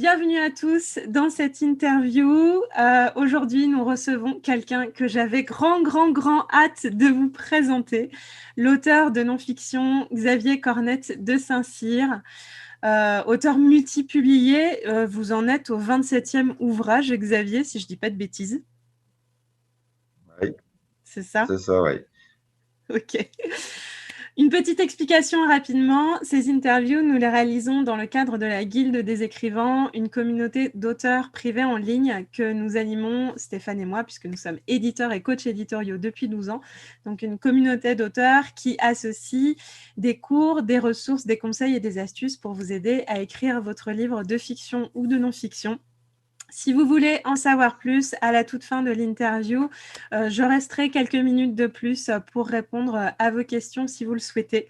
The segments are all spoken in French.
Bienvenue à tous dans cette interview. Aujourd'hui, nous recevons quelqu'un que j'avais grand hâte de vous présenter, l'auteur de non-fiction Xavier Cornette de Saint-Cyr, auteur multipublié. Vous en êtes au 27e ouvrage, Xavier, si je ne dis pas de bêtises. Oui, C'est ça? c'est ça, oui. Ok. Une petite explication rapidement. Ces interviews, nous les réalisons dans le cadre de la Guilde des écrivains, une communauté d'auteurs privés en ligne que nous animons, Stéphane et moi, puisque nous sommes éditeurs et coachs éditoriaux depuis 12 ans. Donc, une communauté d'auteurs qui associe des cours, des ressources, des conseils et des astuces pour vous aider à écrire votre livre de fiction ou de non-fiction. Si vous voulez en savoir plus, à la toute fin de l'interview, je resterai quelques minutes de plus pour répondre à vos questions si vous le souhaitez.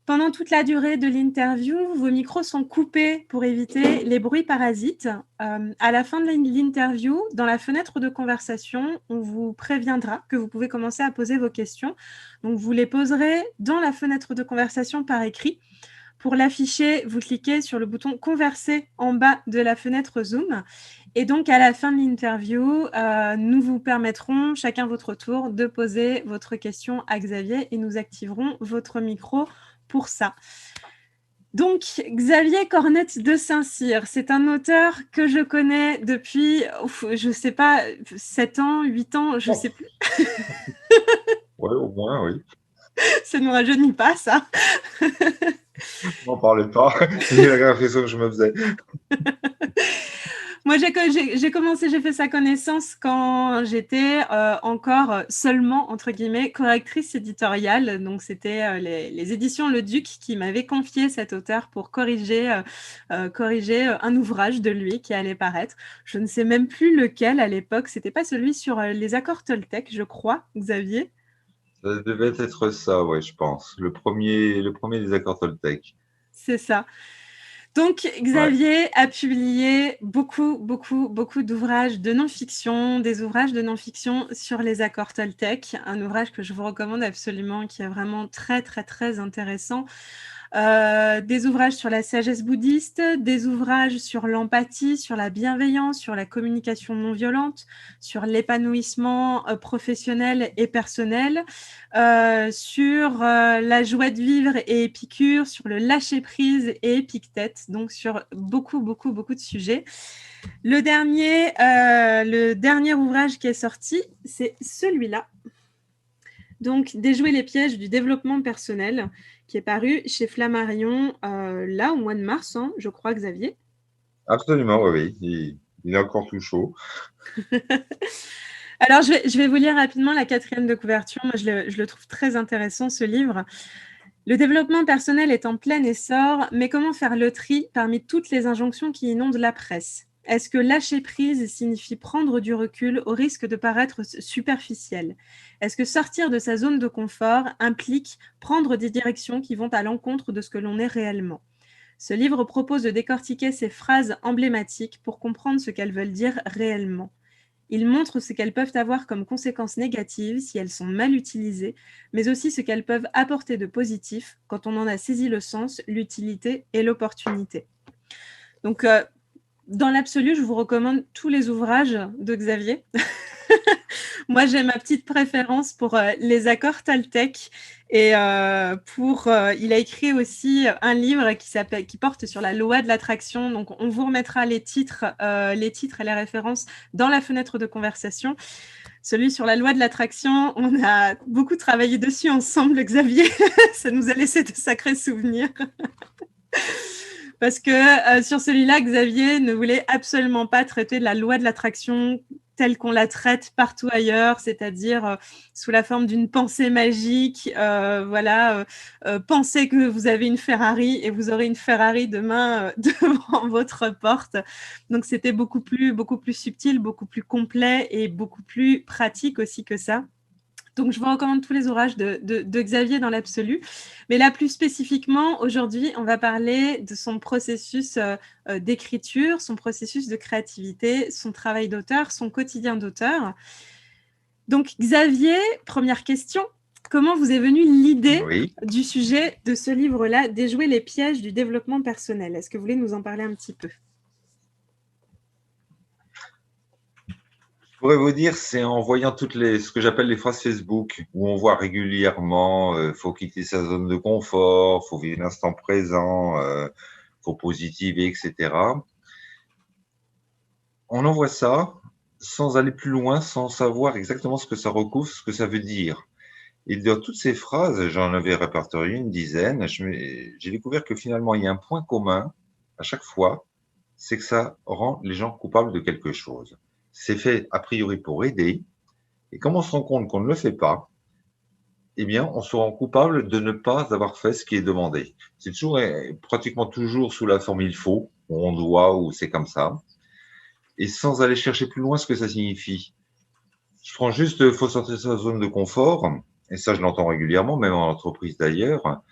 Pendant toute la durée de l'interview, vos micros sont coupés pour éviter les bruits parasites. À la fin de l'interview, dans la fenêtre de conversation, on vous préviendra que vous pouvez commencer à poser vos questions. Donc, vous les poserez dans la fenêtre de conversation par écrit. Pour l'afficher, vous cliquez sur le bouton « Converser » en bas de la fenêtre Zoom. Et donc, à la fin de l'interview, nous vous permettrons, chacun votre tour, de poser votre question à Xavier et nous activerons votre micro pour ça. Donc, Xavier Cornette de Saint-Cyr, c'est un auteur que je connais depuis, je ne sais pas, 7 ans, 8 ans, je ne sais plus. Oui, au moins, oui. Ça ne nous rajeunit pas, ça. N'en parlez pas. C'est la réflexion que je me faisais. Moi, j'ai fait sa connaissance quand j'étais encore seulement, entre guillemets, correctrice éditoriale. Donc, c'était les éditions Le Duc qui m'avaient confié cet auteur pour corriger un ouvrage de lui qui allait paraître. Je ne sais même plus lequel à l'époque. C'était pas celui sur les accords Toltec, je crois, Xavier. Ça devait être ça, ouais, je pense. Le premier des accords Toltec. C'est ça. Donc, Ouais. Xavier a publié beaucoup d'ouvrages de non-fiction, des ouvrages de non-fiction sur les accords Toltec, un ouvrage que je vous recommande absolument, qui est vraiment très intéressant. Des ouvrages sur la sagesse bouddhiste, des ouvrages sur l'empathie, sur la bienveillance, sur la communication non violente, sur l'épanouissement professionnel et personnel, sur la joie de vivre et Épicure, sur le lâcher-prise et Épictète, donc sur beaucoup de sujets. Le dernier ouvrage qui est sorti, c'est celui-là. Donc, Déjouer les pièges du développement personnel, qui est paru chez Flammarion, là, au mois de mars, hein, je crois, Xavier. Absolument, oui, oui. Il est encore tout chaud. Alors, je vais vous lire rapidement la 4e de couverture. Moi, je le trouve très intéressant, ce livre. Le développement personnel est en plein essor, mais comment faire le tri parmi toutes les injonctions qui inondent la presse ? Est-ce que lâcher prise signifie prendre du recul au risque de paraître superficiel ? Est-ce que sortir de sa zone de confort implique prendre des directions qui vont à l'encontre de ce que l'on est réellement ? Ce livre propose de décortiquer ces phrases emblématiques pour comprendre ce qu'elles veulent dire réellement. Il montre ce qu'elles peuvent avoir comme conséquences négatives si elles sont mal utilisées, mais aussi ce qu'elles peuvent apporter de positif quand on en a saisi le sens, l'utilité et l'opportunité. Donc, dans l'absolu, je vous recommande tous les ouvrages de Xavier. Moi, j'ai ma petite préférence pour les accords Toltec. Et il a écrit aussi un livre qui porte sur la loi de l'attraction. Donc, on vous remettra les titres et les références dans la fenêtre de conversation. Celui sur la loi de l'attraction, on a beaucoup travaillé dessus ensemble, Xavier. Ça nous a laissé de sacrés souvenirs. Parce que sur celui-là, Xavier ne voulait absolument pas traiter de la loi de l'attraction telle qu'on la traite partout ailleurs, c'est-à-dire sous la forme d'une pensée magique. Pensez que vous avez une Ferrari et vous aurez une Ferrari demain devant votre porte. Donc, c'était beaucoup plus subtil, beaucoup plus complet et beaucoup plus pratique aussi que ça. Donc, je vous recommande tous les ouvrages de Xavier dans l'absolu. Mais là, plus spécifiquement, aujourd'hui, on va parler de son processus d'écriture, son processus de créativité, son travail d'auteur, son quotidien d'auteur. Donc, Xavier, première question. Comment vous est venue l'idée Oui. du sujet de ce livre-là, Déjouer les pièges du développement personnel ? Est-ce que vous voulez nous en parler un petit peu ? pourrais vous dire, c'est en voyant ce que j'appelle les phrases Facebook, où on voit régulièrement, faut quitter sa zone de confort, faut vivre l'instant présent, faut positiver, etc. On envoie ça sans aller plus loin, sans savoir exactement ce que ça recouvre, ce que ça veut dire. Et dans toutes ces phrases, j'en avais répertorié une dizaine, j'ai découvert que finalement, il y a un point commun à chaque fois, c'est que ça rend les gens coupables de quelque chose. C'est fait a priori pour aider, et comme on se rend compte qu'on ne le fait pas, eh bien, on se rend coupable de ne pas avoir fait ce qui est demandé. C'est toujours, pratiquement toujours sous la forme il faut, ou on doit, ou c'est comme ça, et sans aller chercher plus loin ce que ça signifie. Je prends juste, il faut sortir de sa zone de confort, et ça je l'entends régulièrement, même en entreprise d'ailleurs.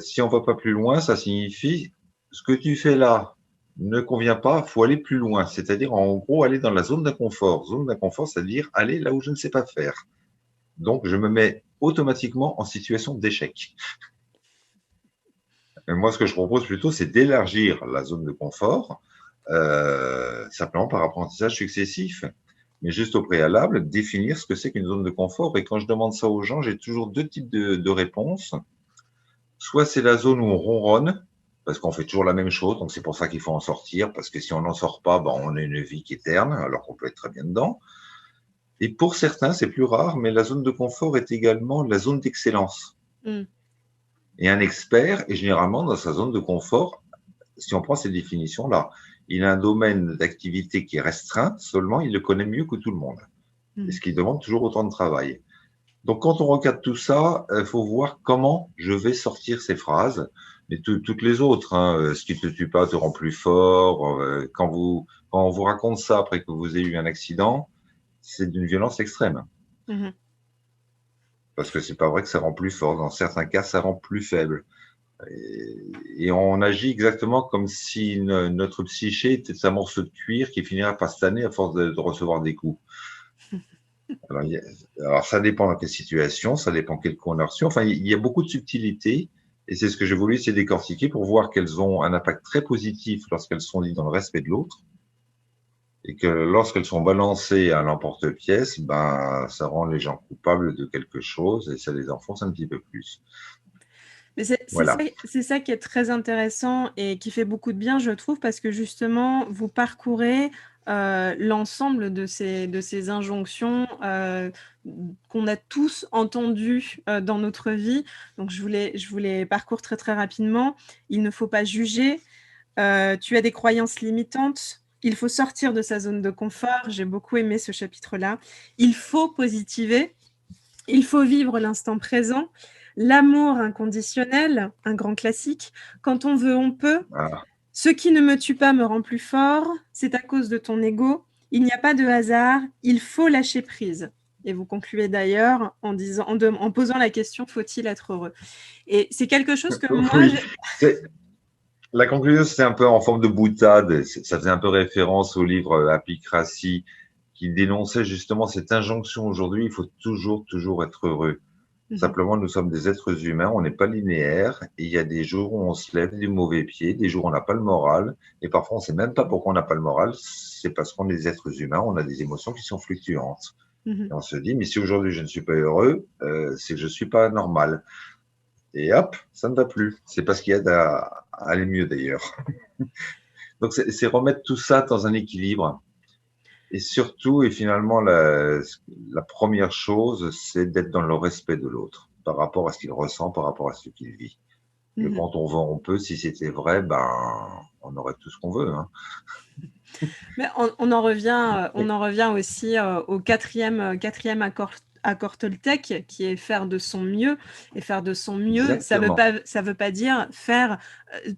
Si on va pas plus loin, ça signifie ce que tu fais là ne convient pas, faut aller plus loin. C'est-à-dire, en gros, aller dans la zone d'inconfort. Zone d'inconfort, c'est-à-dire aller là où je ne sais pas faire. Donc, je me mets automatiquement en situation d'échec. Et moi, ce que je propose plutôt, c'est d'élargir la zone de confort, simplement par apprentissage successif. Mais juste au préalable, définir ce que c'est qu'une zone de confort. Et quand je demande ça aux gens, j'ai toujours deux types de réponses. Soit c'est la zone où on ronronne, parce qu'on fait toujours la même chose, donc c'est pour ça qu'il faut en sortir, parce que si on n'en sort pas, ben on a une vie qui est terne, alors qu'on peut être très bien dedans. Et pour certains, c'est plus rare, mais la zone de confort est également la zone d'excellence. Mm. Et un expert est généralement dans sa zone de confort, si on prend ces définitions-là. Il a un domaine d'activité qui est restreint, seulement il le connaît mieux que tout le monde, et ce qui demande toujours autant de travail. Donc, quand on regarde tout ça, il faut voir comment je vais sortir ces phrases, mais toutes les autres. Hein, ce qui te tue pas te rend plus fort. Quand on vous raconte ça après que vous ayez eu un accident, c'est d'une violence extrême. Mhm. Parce que c'est pas vrai que ça rend plus fort. Dans certains cas, ça rend plus faible. Et on agit exactement comme si notre psyché était un morceau de cuir qui finirait par se tanner à force de recevoir des coups. Alors, ça dépend dans quelle situation, ça dépend quel coup on a reçu. Enfin, il y a beaucoup de subtilités et c'est ce que j'ai voulu essayer de décortiquer pour voir qu'elles ont un impact très positif lorsqu'elles sont dites dans le respect de l'autre et que lorsqu'elles sont balancées à l'emporte-pièce, ben, ça rend les gens coupables de quelque chose et ça les enfonce un petit peu plus. Mais Voilà. c'est ça qui est très intéressant et qui fait beaucoup de bien, je trouve, parce que justement, vous parcourez l'ensemble de ces injonctions qu'on a tous entendues dans notre vie. Donc, je vous les parcours très, très rapidement. Il ne faut pas juger. Tu as des croyances limitantes. Il faut sortir de sa zone de confort. J'ai beaucoup aimé ce chapitre-là. Il faut positiver. Il faut vivre l'instant présent. L'amour inconditionnel, un grand classique. Quand on veut, on peut. Voilà. Ce qui ne me tue pas me rend plus fort. C'est à cause de ton ego. Il n'y a pas de hasard. Il faut lâcher prise. Et vous concluez d'ailleurs en posant la question, faut-il être heureux? Et c'est quelque chose que moi, Oui, la conclusion, c'est un peu en forme de boutade. Ça faisait un peu référence au livre Apicratie qui dénonçait justement cette injonction aujourd'hui, il faut toujours, toujours être heureux. Simplement, nous sommes des êtres humains, on n'est pas linéaire, et il y a des jours où on se lève du mauvais pied, des jours où on n'a pas le moral, et parfois on ne sait même pas pourquoi on n'a pas le moral, c'est parce qu'on est des êtres humains, on a des émotions qui sont fluctuantes. Et on se dit, mais si aujourd'hui je ne suis pas heureux, c'est que je ne suis pas normal. Et hop, ça ne va plus. C'est parce qu'il y a à aller mieux d'ailleurs. Donc c'est remettre tout ça dans un équilibre. Et surtout, et finalement, la première chose, c'est d'être dans le respect de l'autre, par rapport à ce qu'il ressent, par rapport à ce qu'il vit. Que quand on veut, on peut. Si c'était vrai, ben, on aurait tout ce qu'on veut. Hein. Mais on en revient aussi au quatrième accord Toltec, qui est faire de son mieux. Et faire de son mieux, ça veut pas dire faire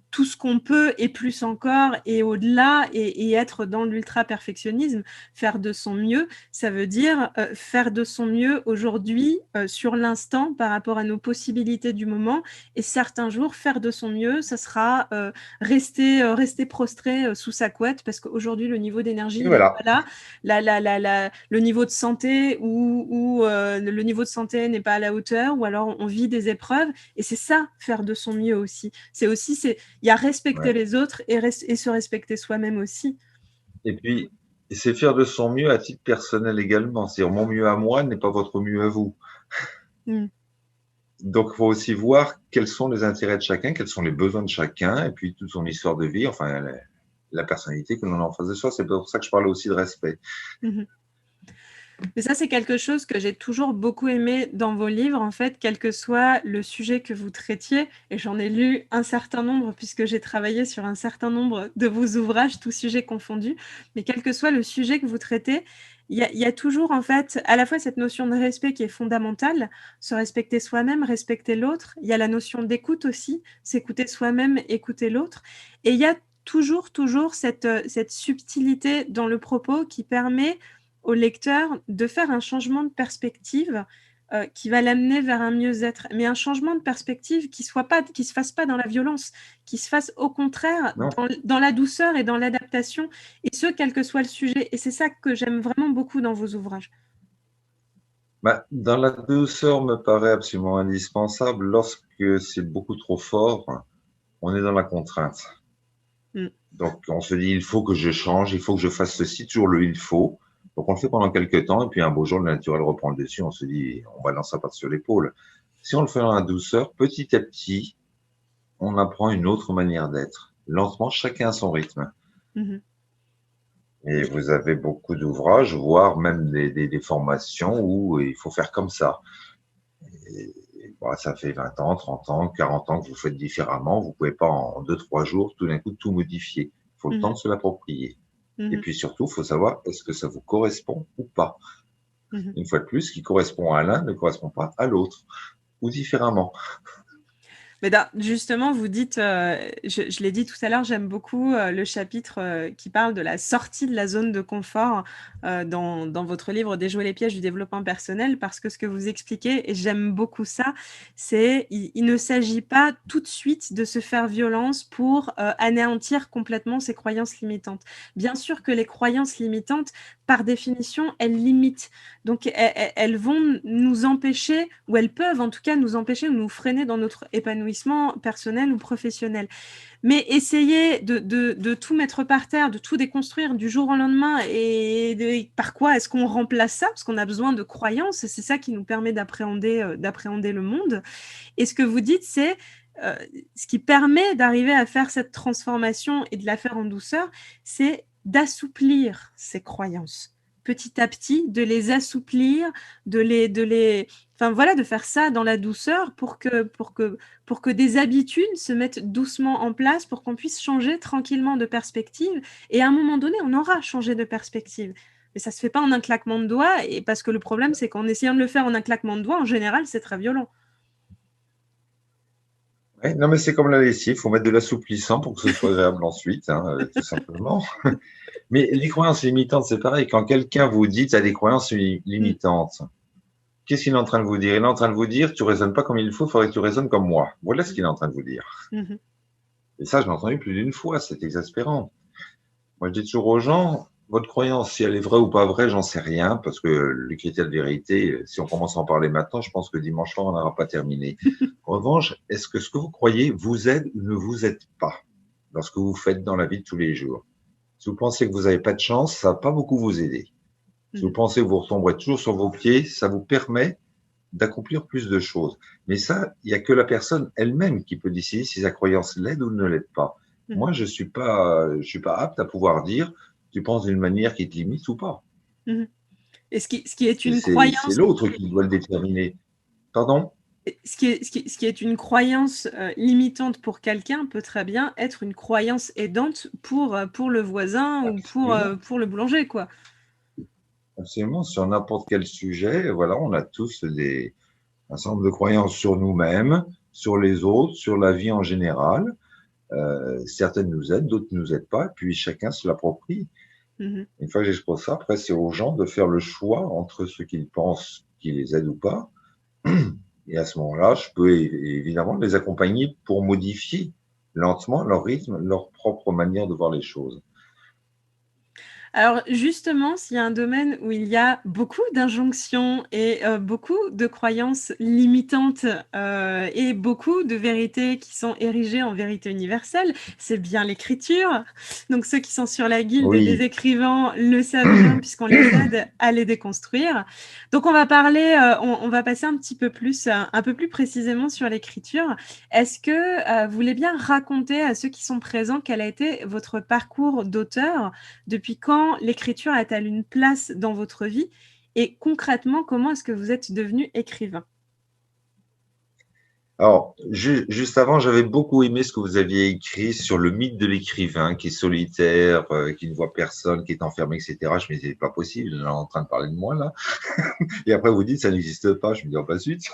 tout ce qu'on peut et plus encore et au-delà et être dans l'ultra-perfectionnisme. Faire de son mieux, ça veut dire faire de son mieux aujourd'hui, sur l'instant, par rapport à nos possibilités du moment. Et certains jours, faire de son mieux, ça sera rester prostré sous sa couette parce qu'aujourd'hui, le niveau d'énergie n'est pas là. Le niveau de santé ou le niveau de santé n'est pas à la hauteur ou alors on vit des épreuves et c'est ça, faire de son mieux aussi. Il y a respecter les autres et se respecter soi-même aussi. Et puis, Et c'est faire de son mieux à titre personnel également. C'est-à-dire, mon mieux à moi n'est pas votre mieux à vous. Mm. Donc, il faut aussi voir quels sont les intérêts de chacun, quels sont les besoins de chacun, et puis toute son histoire de vie, enfin, la personnalité que l'on a en face de soi. C'est pour ça que je parle aussi de respect. Mhm. Mais ça, c'est quelque chose que j'ai toujours beaucoup aimé dans vos livres, en fait, quel que soit le sujet que vous traitiez, et j'en ai lu un certain nombre, puisque j'ai travaillé sur un certain nombre de vos ouvrages, tous sujets confondus, mais quel que soit le sujet que vous traitez, il y a toujours, en fait, à la fois cette notion de respect qui est fondamentale, se respecter soi-même, respecter l'autre, il y a la notion d'écoute aussi, s'écouter soi-même, écouter l'autre, et il y a toujours cette subtilité dans le propos qui permet au lecteur de faire un changement de perspective qui va l'amener vers un mieux-être, mais un changement de perspective qui se fasse pas dans la violence, qui se fasse au contraire Non. dans la douceur et dans l'adaptation, et ce, quel que soit le sujet. Et c'est ça que j'aime vraiment beaucoup dans vos ouvrages. Bah, dans la douceur me paraît absolument indispensable. Lorsque c'est beaucoup trop fort, on est dans la contrainte. Mm. Donc, on se dit, il faut que je change, il faut que je fasse ceci, toujours le il faut. Donc, on le fait pendant quelques temps, et puis un beau jour, le naturel reprend le dessus, on se dit, on balance sa patte sur l'épaule. Si on le fait dans la douceur, petit à petit, on apprend une autre manière d'être. Lentement, chacun à son rythme. Mhm. Et vous avez beaucoup d'ouvrages, voire même des formations où il faut faire comme ça. Et bah, ça fait 20 ans, 30 ans, 40 ans que vous faites différemment. Vous pouvez pas en 2, 3 jours tout d'un coup tout modifier. Il faut le temps Mhm. de se l'approprier. Et Mhm. puis surtout, il faut savoir est-ce que ça vous correspond ou pas. Mhm. Une fois de plus, ce qui correspond à l'un ne correspond pas à l'autre, ou différemment. Mais justement, vous dites, je l'ai dit tout à l'heure, j'aime beaucoup le chapitre qui parle de la sortie de la zone de confort dans votre livre Déjouer les pièges du développement personnel, parce que ce que vous expliquez, et j'aime beaucoup ça, c'est il ne s'agit pas tout de suite de se faire violence pour anéantir complètement ses croyances limitantes. Bien sûr que les croyances limitantes, par définition, elles limitent. Donc, elles vont nous empêcher, ou elles peuvent en tout cas nous empêcher ou nous freiner dans notre épanouissement personnel ou professionnel. Mais essayer de tout mettre par terre, de tout déconstruire du jour au lendemain, et par quoi est-ce qu'on remplace ça? Parce qu'on a besoin de croyances, c'est ça qui nous permet d'appréhender le monde. Et ce que vous dites, c'est euh, ce qui permet d'arriver à faire cette transformation et de la faire en douceur, c'est d'assouplir ces croyances petit à petit, de les assouplir, enfin voilà, de faire ça dans la douceur pour que des habitudes se mettent doucement en place, pour qu'on puisse changer tranquillement de perspective. Et à un moment donné, on aura changé de perspective. Mais ça se fait pas en un claquement de doigts, et parce que le problème, c'est qu'en essayant de le faire en un claquement de doigts, en général, c'est très violent. Ouais, non, mais c'est comme la lessive, il faut mettre de l'assouplissant pour que ce soit agréable ensuite, hein, tout simplement. Mais les croyances limitantes, c'est pareil. Quand quelqu'un vous dit tu as des croyances Mm. limitantes, qu'est-ce qu'il est en train de vous dire? Il est en train de vous dire tu raisonnes pas comme il faut, il faudrait que tu raisonnes comme moi. Voilà ce qu'il est en train de vous dire. Mhm. Et ça, je l'ai entendu plus d'une fois, c'est exaspérant. Moi, je dis toujours aux gens, votre croyance, si elle est vraie ou pas vraie, j'en sais rien, parce que le critère de vérité, si on commence à en parler maintenant, je pense que dimanche soir, on n'aura pas terminé. En revanche, est-ce que ce que vous croyez vous aide ou ne vous aide pas dans ce que vous faites dans la vie de tous les jours? Si vous pensez que vous n'avez pas de chance, ça va pas beaucoup vous aider. Si vous Mhm. pensez que vous retomberez toujours sur vos pieds, ça vous permet d'accomplir plus de choses. Mais ça, il n'y a que la personne elle-même qui peut décider si sa croyance l'aide ou ne l'aide pas. Mhm. Moi, je suis pas apte à pouvoir dire tu penses d'une manière qui te limite ou pas. Mhm. Et ce qui est une C'est croyance, l'autre qui doit le déterminer. Pardon? ce qui est une croyance limitante pour quelqu'un peut très bien être une croyance aidante pour le voisin ou Absolument. pour le boulanger, quoi. Absolument. Sur n'importe quel sujet, voilà, on a tous un certain nombre de croyances sur nous-mêmes, sur les autres, sur la vie en général. Certaines nous aident, d'autres ne nous aident pas, puis chacun se l'approprie. Mhm. Une fois que j'expose ça, après, c'est aux gens de faire le choix entre ce qu'ils pensent qui les aide ou pas. Et à ce moment-là, je peux évidemment les accompagner pour modifier lentement leur rythme, leur propre manière de voir les choses. Alors justement, s'il y a un domaine où il y a beaucoup d'injonctions et beaucoup de croyances limitantes et beaucoup de vérités qui sont érigées en vérité universelle, c'est bien l'écriture. Donc ceux qui sont sur la guilde des Oui. écrivains le savent bien puisqu'on les aide à les déconstruire. Donc on va parler, on va passer un peu plus précisément sur l'écriture. Est-ce que vous voulez bien raconter à ceux qui sont présents quel a été votre parcours d'auteur? Depuis quand l'écriture a-t-elle une place dans votre vie? Et concrètement, comment est-ce que vous êtes devenu écrivain? Alors, juste avant, j'avais beaucoup aimé ce que vous aviez écrit sur le mythe de l'écrivain qui est solitaire, qui ne voit personne, qui est enfermé, etc. Je me disais, c'est pas possible, on est en train de parler de moi là. Et après, vous dites, ça n'existe pas. Je me dis, oh, pas de suite.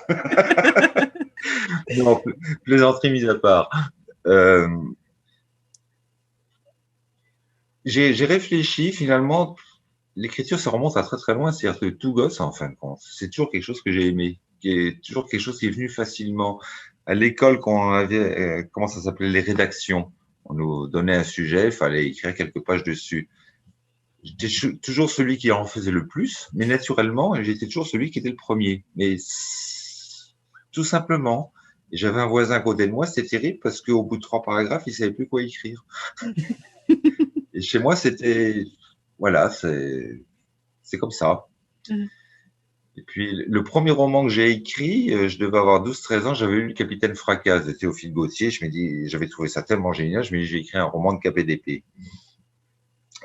Non, plaisanterie mise à part. Euh, j'ai réfléchi, finalement, l'écriture, ça remonte à très très loin. C'est-à-dire que tout gosse, en fin de compte, c'est toujours quelque chose que j'ai aimé, qui est toujours quelque chose qui est venu facilement. À l'école, quand on avait, comment ça s'appelait, les rédactions, on nous donnait un sujet, il fallait écrire quelques pages dessus. J'étais toujours celui qui en faisait le plus, mais naturellement, j'étais toujours celui qui était le premier. Mais tout simplement, j'avais un voisin à côté de moi, c'était terrible parce qu'au bout de 3 paragraphes, il savait plus quoi écrire. Et chez moi, c'était, voilà, c'est comme ça. Et puis, le premier roman que j'ai écrit, je devais avoir 12-13 ans, j'avais lu Le Capitaine Fracasse de Théophile Gautier. Je me dis, j'avais trouvé ça tellement génial, je me dis, j'ai écrit un roman de KPDP.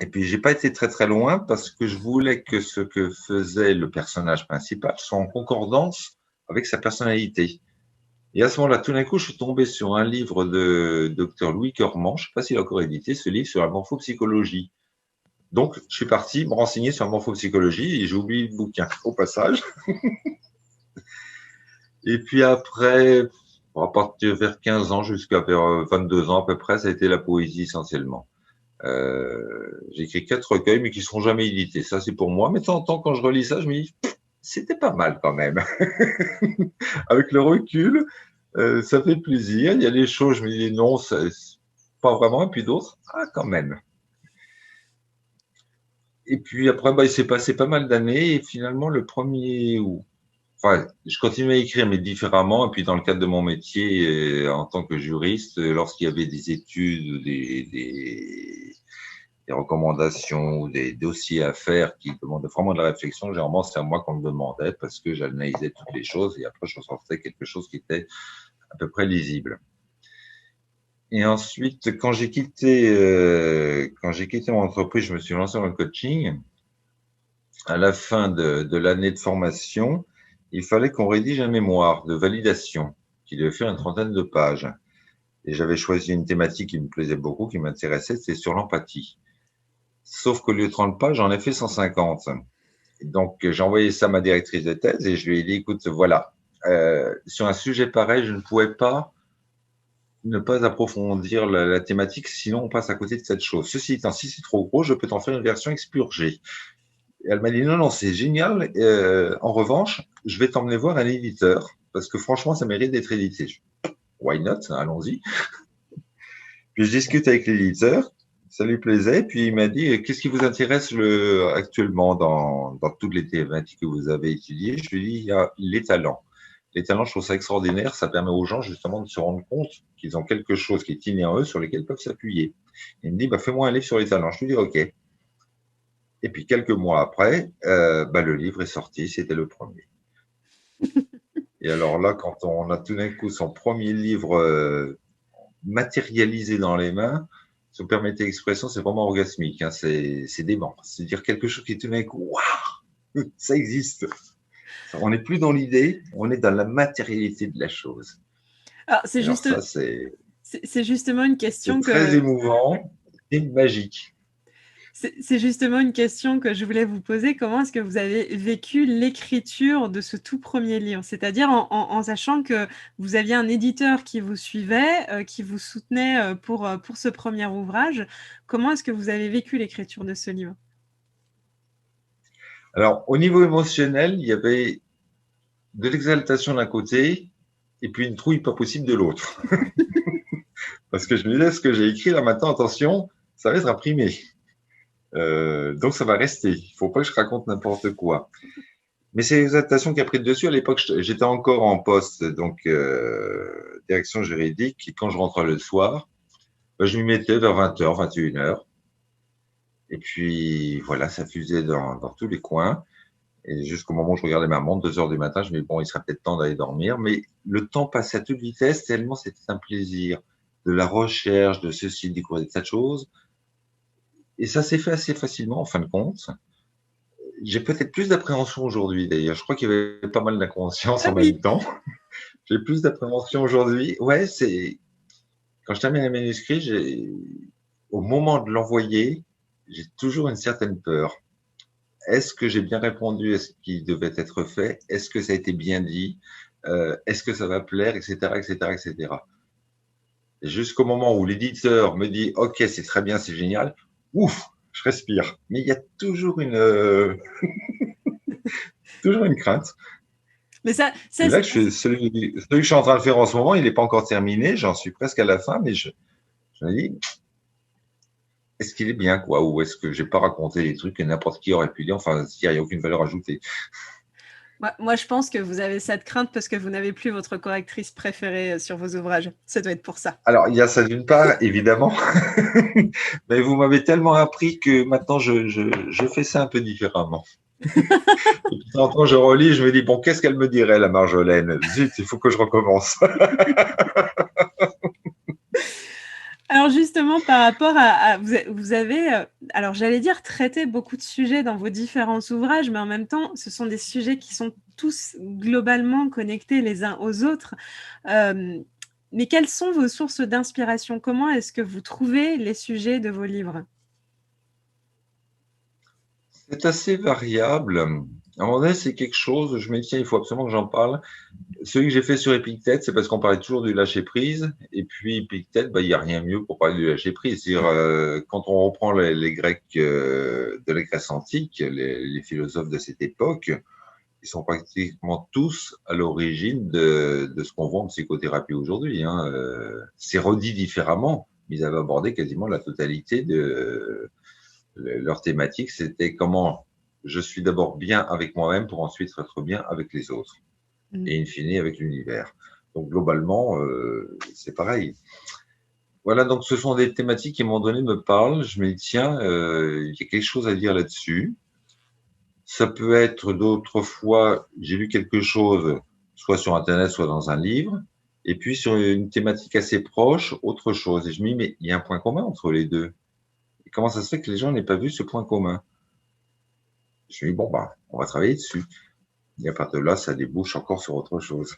Et puis, j'ai pas été très très loin parce que je voulais que ce que faisait le personnage principal soit en concordance avec sa personnalité. Et à ce moment-là, tout d'un coup, je suis tombé sur un livre de docteur Louis Cormand, je sais pas s'il a encore édité ce livre sur la morphopsychologie. Donc, je suis parti me renseigner sur la morphopsychologie et j'ai oublié le bouquin au passage. Et puis après, à partir vers 15 ans jusqu'à vers 22 ans à peu près, ça a été la poésie essentiellement. J'ai écrit 4 recueils, mais qui ne seront jamais édités. Ça, c'est pour moi. Mais de temps en temps, quand je relis ça, je me dis, c'était pas mal quand même. Avec le recul, ça fait plaisir. Il y a des choses, je me dis, non, pas vraiment. Et puis d'autres, ah, quand même. Et puis après, bah, il s'est passé pas mal d'années. Et finalement, le premier, enfin, je continuais à écrire, mais différemment. Et puis, dans le cadre de mon métier, en tant que juriste, lorsqu'il y avait des études, des recommandations ou des dossiers à faire qui demandaient vraiment de la réflexion, généralement, c'est à moi qu'on le demandait parce que j'analysais toutes les choses et après, je ressortais quelque chose qui était à peu près lisible. Et ensuite, quand j'ai quitté mon entreprise, je me suis lancé dans le coaching. À la fin de l'année de formation, il fallait qu'on rédige un mémoire de validation qui devait faire une trentaine de pages. Et j'avais choisi une thématique qui me plaisait beaucoup, qui m'intéressait, c'est sur l'empathie. Sauf qu'au lieu de 30 pages, j'en ai fait 150. Et donc, j'ai envoyé ça à ma directrice de thèse et je lui ai dit, écoute, voilà, sur un sujet pareil, je ne pouvais pas ne pas approfondir la thématique, sinon on passe à côté de cette chose. Ceci étant, si c'est trop gros, je peux t'en faire une version expurgée. Et elle m'a dit non, non, c'est génial. En revanche, je vais t'emmener voir un éditeur parce que franchement, ça mérite d'être édité. Why not? Allons-y. Puis je discute avec l'éditeur, ça lui plaisait. Puis il m'a dit qu'est-ce qui vous intéresse actuellement dans toutes les thématiques que vous avez étudiées? Je lui ai dit il y a les talents. Les talents, je trouve ça extraordinaire. Ça permet aux gens justement de se rendre compte qu'ils ont quelque chose qui est inné en eux sur lequel ils peuvent s'appuyer. Il me dit fais-moi un livre sur les talents. Je lui dis ok. Et puis quelques mois après, le livre est sorti, c'était le premier. Et alors là, quand on a tout d'un coup son premier livre matérialisé dans les mains, si vous permettez l'expression, c'est vraiment orgasmique, hein, c'est dément. C'est-à-dire quelque chose qui est tout d'un coup, waouh, ça existe. On n'est plus dans l'idée, on est dans la matérialité de la chose. Alors, c'est justement une question c'est très émouvant et magique. C'est justement une question que je voulais vous poser. Comment est-ce que vous avez vécu l'écriture de ce tout premier livre? C'est-à-dire en sachant que vous aviez un éditeur qui vous suivait, qui vous soutenait pour ce premier ouvrage. Comment est-ce que vous avez vécu l'écriture de ce livre? Alors, au niveau émotionnel, il y avait de l'exaltation d'un côté et puis une trouille pas possible de l'autre. Parce que je me disais, ce que j'ai écrit là maintenant, attention, ça va être imprimé. Donc ça va rester. Il ne faut pas que je raconte n'importe quoi. Mais c'est l'exaltation qui a pris le dessus. À l'époque, j'étais encore en poste, donc direction juridique. Et quand je rentrais le soir, ben, je m'y mettais vers 20h, 21h. Et puis voilà, ça fusait dans tous les coins. Et jusqu'au moment où je regardais ma montre, 2 heures du matin, je me dis, bon, il serait peut-être temps d'aller dormir. Mais le temps passait à toute vitesse, tellement c'était un plaisir. De la recherche, de ceci, de découvrir de cette chose. Et ça s'est fait assez facilement, en fin de compte. J'ai peut-être plus d'appréhension aujourd'hui, d'ailleurs. Je crois qu'il y avait pas mal d'inconscience Ah en oui. même temps. J'ai plus d'appréhension aujourd'hui. Ouais, c'est quand je termine un manuscrit, au moment de l'envoyer, j'ai toujours une certaine peur. Est-ce que j'ai bien répondu à ce qui devait être fait? Est-ce que ça a été bien dit? Est-ce que ça va plaire, etc., etc., etc. Et jusqu'au moment où l'éditeur me dit, OK, c'est très bien, c'est génial. Ouf, je respire. Mais il y a toujours toujours une crainte. Mais Et là, celui que je suis en train de faire en ce moment, il n'est pas encore terminé. J'en suis presque à la fin, mais je me dis, est-ce qu'il est bien, quoi? Ou est-ce que j'ai pas raconté des trucs que n'importe qui aurait pu dire? Enfin, il n'y a aucune valeur ajoutée. Moi, je pense que vous avez cette crainte parce que vous n'avez plus votre correctrice préférée sur vos ouvrages. Ça doit être pour ça. Alors, il y a ça d'une part, évidemment. Mais vous m'avez tellement appris que maintenant, je fais ça un peu différemment. Et puis, de temps en temps, je relis, je me dis, bon, qu'est-ce qu'elle me dirait, la Marjolaine? Zut, il faut que je recommence. Alors justement, par rapport vous avez, alors j'allais dire traité beaucoup de sujets dans vos différents ouvrages, mais en même temps, ce sont des sujets qui sont tous globalement connectés les uns aux autres. Mais quelles sont vos sources d'inspiration? Comment est-ce que vous trouvez les sujets de vos livres? C'est assez variable. À un moment donné, c'est quelque chose, je me dis, tiens, il faut absolument que j'en parle. Celui que j'ai fait sur Épictète, c'est parce qu'on parlait toujours du lâcher-prise. Et puis, Épictète, il n'y a rien mieux pour parler du lâcher-prise. C'est-à-dire, quand on reprend les Grecs de la Grèce antique, les philosophes de cette époque, ils sont pratiquement tous à l'origine de ce qu'on voit en psychothérapie aujourd'hui. Hein. C'est redit différemment, mais ils avaient abordé quasiment la totalité de leur thématique. C'était comment je suis d'abord bien avec moi-même pour ensuite être bien avec les autres et in fine avec l'univers. Donc globalement, c'est pareil. Voilà, donc ce sont des thématiques qui, à un moment donné, me parlent. Je me dis, tiens, il y a quelque chose à dire là-dessus. Ça peut être d'autres fois, j'ai lu quelque chose, soit sur Internet, soit dans un livre, et puis sur une thématique assez proche, autre chose. Et je me dis, mais il y a un point commun entre les deux. Et comment ça se fait que les gens n'aient pas vu ce point commun? Je me dis, bon, bah, on va travailler dessus. Et à partir de là, ça débouche encore sur autre chose.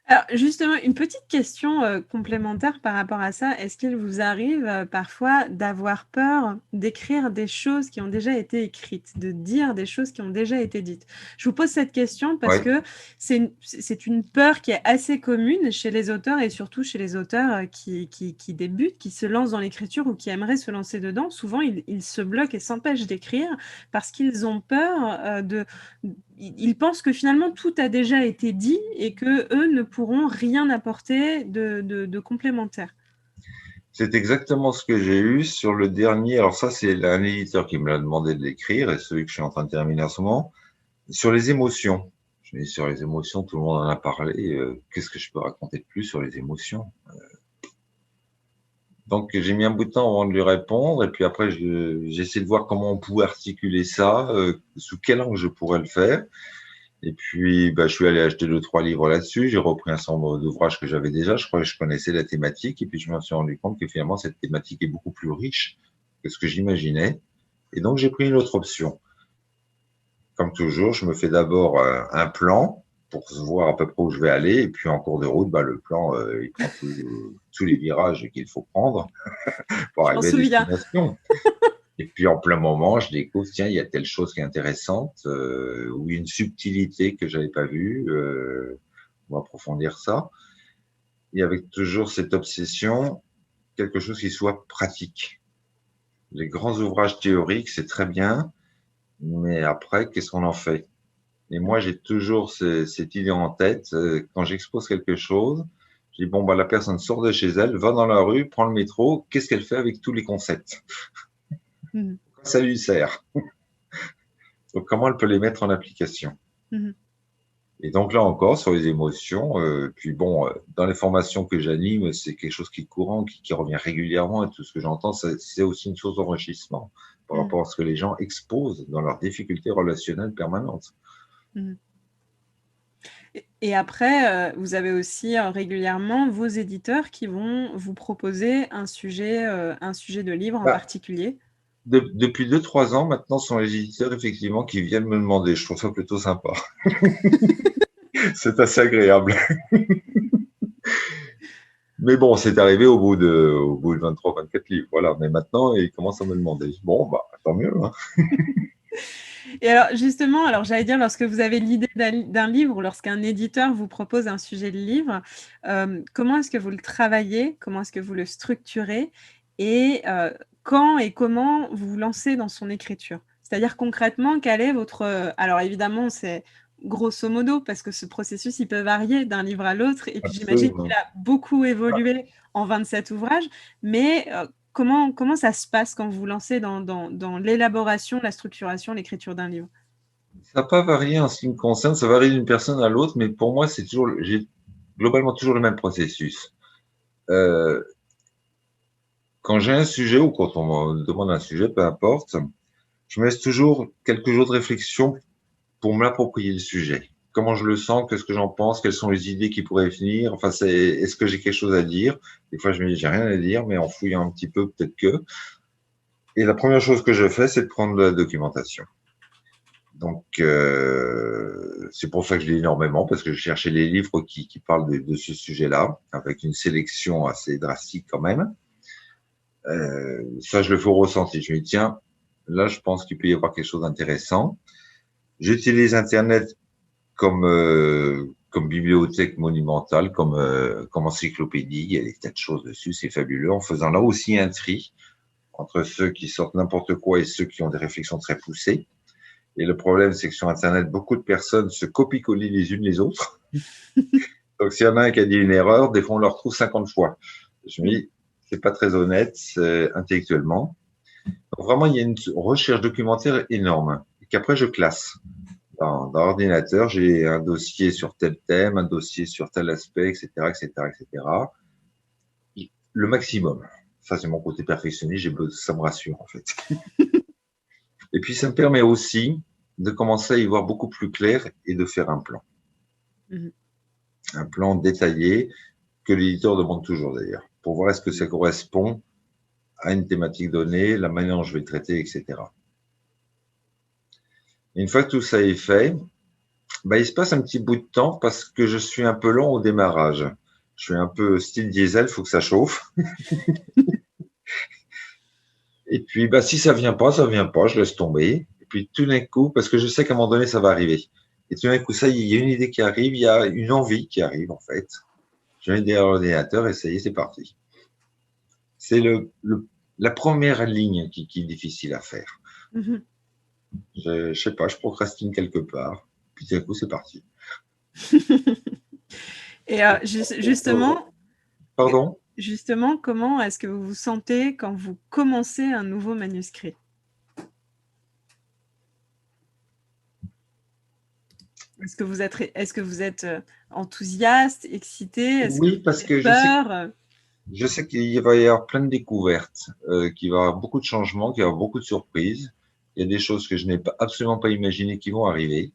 Alors justement, une petite question, complémentaire par rapport à ça. Est-ce qu'il vous arrive, parfois d'avoir peur d'écrire des choses qui ont déjà été écrites, de dire des choses qui ont déjà été dites? Je vous pose cette question parce Ouais. que c'est une peur qui est assez commune chez les auteurs et surtout chez les auteurs, qui débutent, qui se lancent dans l'écriture ou qui aimeraient se lancer dedans. Souvent, ils se bloquent et s'empêchent d'écrire parce qu'ils ont peur, ils pensent que finalement tout a déjà été dit et que eux ne pourront rien apporter de complémentaire. C'est exactement ce que j'ai eu sur le dernier. Alors ça, c'est un éditeur qui me l'a demandé de l'écrire et celui que je suis en train de terminer en ce moment. Sur les émotions. Je me dis, sur les émotions, tout le monde en a parlé. Qu'est-ce que je peux raconter de plus sur les émotions? Donc, j'ai mis un bout de temps avant de lui répondre. Et puis après, j'ai essayé de voir comment on pouvait articuler ça, sous quel angle je pourrais le faire. Et puis, bah, je suis allé acheter 2, 3 livres là-dessus. J'ai repris un certain nombre d'ouvrages que j'avais déjà. Je crois que je connaissais la thématique. Et puis, je me suis rendu compte que finalement, cette thématique est beaucoup plus riche que ce que j'imaginais. Et donc, j'ai pris une autre option. Comme toujours, je me fais d'abord un plan pour voir à peu près où je vais aller. Et puis, en cours de route, bah, le plan, il prend tous les virages qu'il faut prendre pour Je m'en arriver à souviens. destination. Et puis en plein moment, je découvre, tiens, il y a telle chose qui est intéressante, ou une subtilité que j'avais pas vue, on va approfondir ça. Et avec toujours cette obsession, quelque chose qui soit pratique. Les grands ouvrages théoriques, c'est très bien, mais après, qu'est-ce qu'on en fait? Et moi, j'ai toujours cette idée en tête, quand j'expose quelque chose, je dis, bon, bah, la personne sort de chez elle, va dans la rue, prend le métro, qu'est-ce qu'elle fait avec tous les concepts? Mhm. Ça lui sert. Donc, comment elle peut les mettre en application? Mhm. Et donc là encore, sur les émotions, puis bon, dans les formations que j'anime, c'est quelque chose qui est courant, qui revient régulièrement, et tout ce que j'entends, c'est aussi une source d'enrichissement par Mhm. rapport à ce que les gens exposent dans leurs difficultés relationnelles permanentes. Mhm. Et après, vous avez aussi régulièrement vos éditeurs qui vont vous proposer un sujet de livre en Bah, particulier. depuis 2, 3 ans, maintenant, ce sont les éditeurs, effectivement, qui viennent me demander. Je trouve ça plutôt sympa. C'est assez agréable. Mais bon, c'est arrivé au bout de 23, 24 livres. Voilà. Mais maintenant, ils commencent à me demander. Bon, bah, tant mieux, hein. Et alors justement, alors j'allais dire, lorsque vous avez l'idée d'un livre ou lorsqu'un éditeur vous propose un sujet de livre, comment est-ce que vous le travaillez? Comment est-ce que vous le structurez? Et quand et comment vous vous lancez dans son écriture? C'est-à-dire concrètement, quel est votre... alors évidemment, c'est grosso modo, parce que ce processus, il peut varier d'un livre à l'autre, et puis j'imagine qu'il Absolument. a beaucoup évolué en 27 ouvrages, mais comment ça se passe quand vous vous lancez dans l'élaboration, la structuration, l'écriture d'un livre? Ça n'a pas varié en ce qui me concerne. Ça varie d'une personne à l'autre, mais pour moi, j'ai globalement toujours le même processus. Euh, Quand j'ai un sujet ou quand on me demande un sujet, peu importe, je me laisse toujours quelques jours de réflexion pour me l'approprier le sujet. Comment je le sens, qu'est-ce que j'en pense, quelles sont les idées qui pourraient venir. Enfin, est-ce que j'ai quelque chose à dire? Des fois, je me dis, j'ai rien à dire, mais en fouillant un petit peu, peut-être que. Et la première chose que je fais, c'est de prendre de la documentation. Donc, c'est pour ça que je lis énormément, parce que je cherchais les livres qui parlent de ce sujet-là, avec une sélection assez drastique quand même. Ça, je le fais au ressenti. Je me dis, tiens, là, je pense qu'il peut y avoir quelque chose d'intéressant. J'utilise Internet comme bibliothèque monumentale, comme encyclopédie. Il y a des tas de choses dessus, c'est fabuleux. En faisant là aussi un tri entre ceux qui sortent n'importe quoi et ceux qui ont des réflexions très poussées. Et le problème, c'est que sur Internet, beaucoup de personnes se copient-collent les unes les autres. Donc, s'il y en a un qui a dit une erreur, des fois, on le retrouve 50 fois. Je me dis, c'est pas très honnête intellectuellement. Donc, vraiment, il y a une recherche documentaire énorme et qu'après, je classe. Dans l'ordinateur, j'ai un dossier sur tel thème, un dossier sur tel aspect, etc., etc., etc. Le maximum. Ça, c'est mon côté perfectionniste. Ça me rassure, en fait. Et puis, ça me permet aussi de commencer à y voir beaucoup plus clair et de faire un plan. Mmh. Un plan détaillé que l'éditeur demande toujours d'ailleurs, pour voir est-ce que ça correspond à une thématique donnée, la manière dont je vais le traiter, etc. Et une fois que tout ça est fait, bah, il se passe un petit bout de temps parce que je suis un peu lent au démarrage. Je suis un peu style diesel, il faut que ça chauffe. Et puis, bah, si ça vient pas, je laisse tomber. Et puis, tout d'un coup, parce que je sais qu'à un moment donné, ça va arriver. Et tout d'un coup, ça, il y a une idée qui arrive, il y a une envie qui arrive, en fait. Je vais derrière l'ordinateur et ça y est, c'est parti. C'est la première ligne qui est difficile à faire. Mmh. Je sais pas, je procrastine quelque part. Puis d'un coup, c'est parti. Et Pardon? justement, comment est-ce que vous vous sentez quand vous commencez un nouveau manuscrit? Est-ce que vous êtes enthousiaste, excité? Est-ce que Oui, vous parce avez que peur? je sais qu'il va y avoir plein de découvertes, qu'il va y avoir beaucoup de changements, qu'il va y avoir beaucoup de surprises. Il y a des choses que je n'ai absolument pas imaginées qui vont arriver.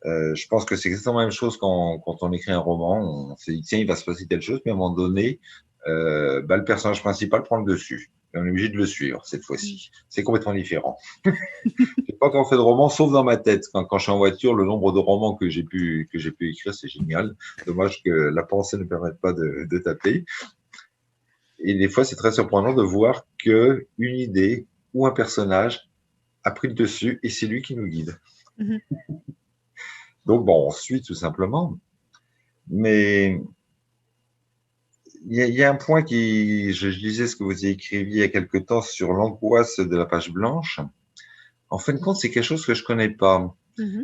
Je pense que c'est exactement la même chose quand on écrit un roman. On se dit, tiens, il va se passer telle chose, mais à un moment donné, bah, le personnage principal prend le dessus. Et on est obligé de le suivre cette fois-ci. C'est complètement différent. J'ai pas encore fait de roman, sauf dans ma tête. Quand je suis en voiture, le nombre de romans que j'ai pu écrire, c'est génial. Dommage que la pensée ne permette pas de taper. Et des fois, c'est très surprenant de voir que une idée ou un personnage a pris le dessus et c'est lui qui nous guide. Mmh. Donc bon, on suit tout simplement. Mais il y a un point je lisais ce que vous écriviez il y a quelque temps sur l'angoisse de la page blanche. En fin de compte, c'est quelque chose que je connais pas. Mmh.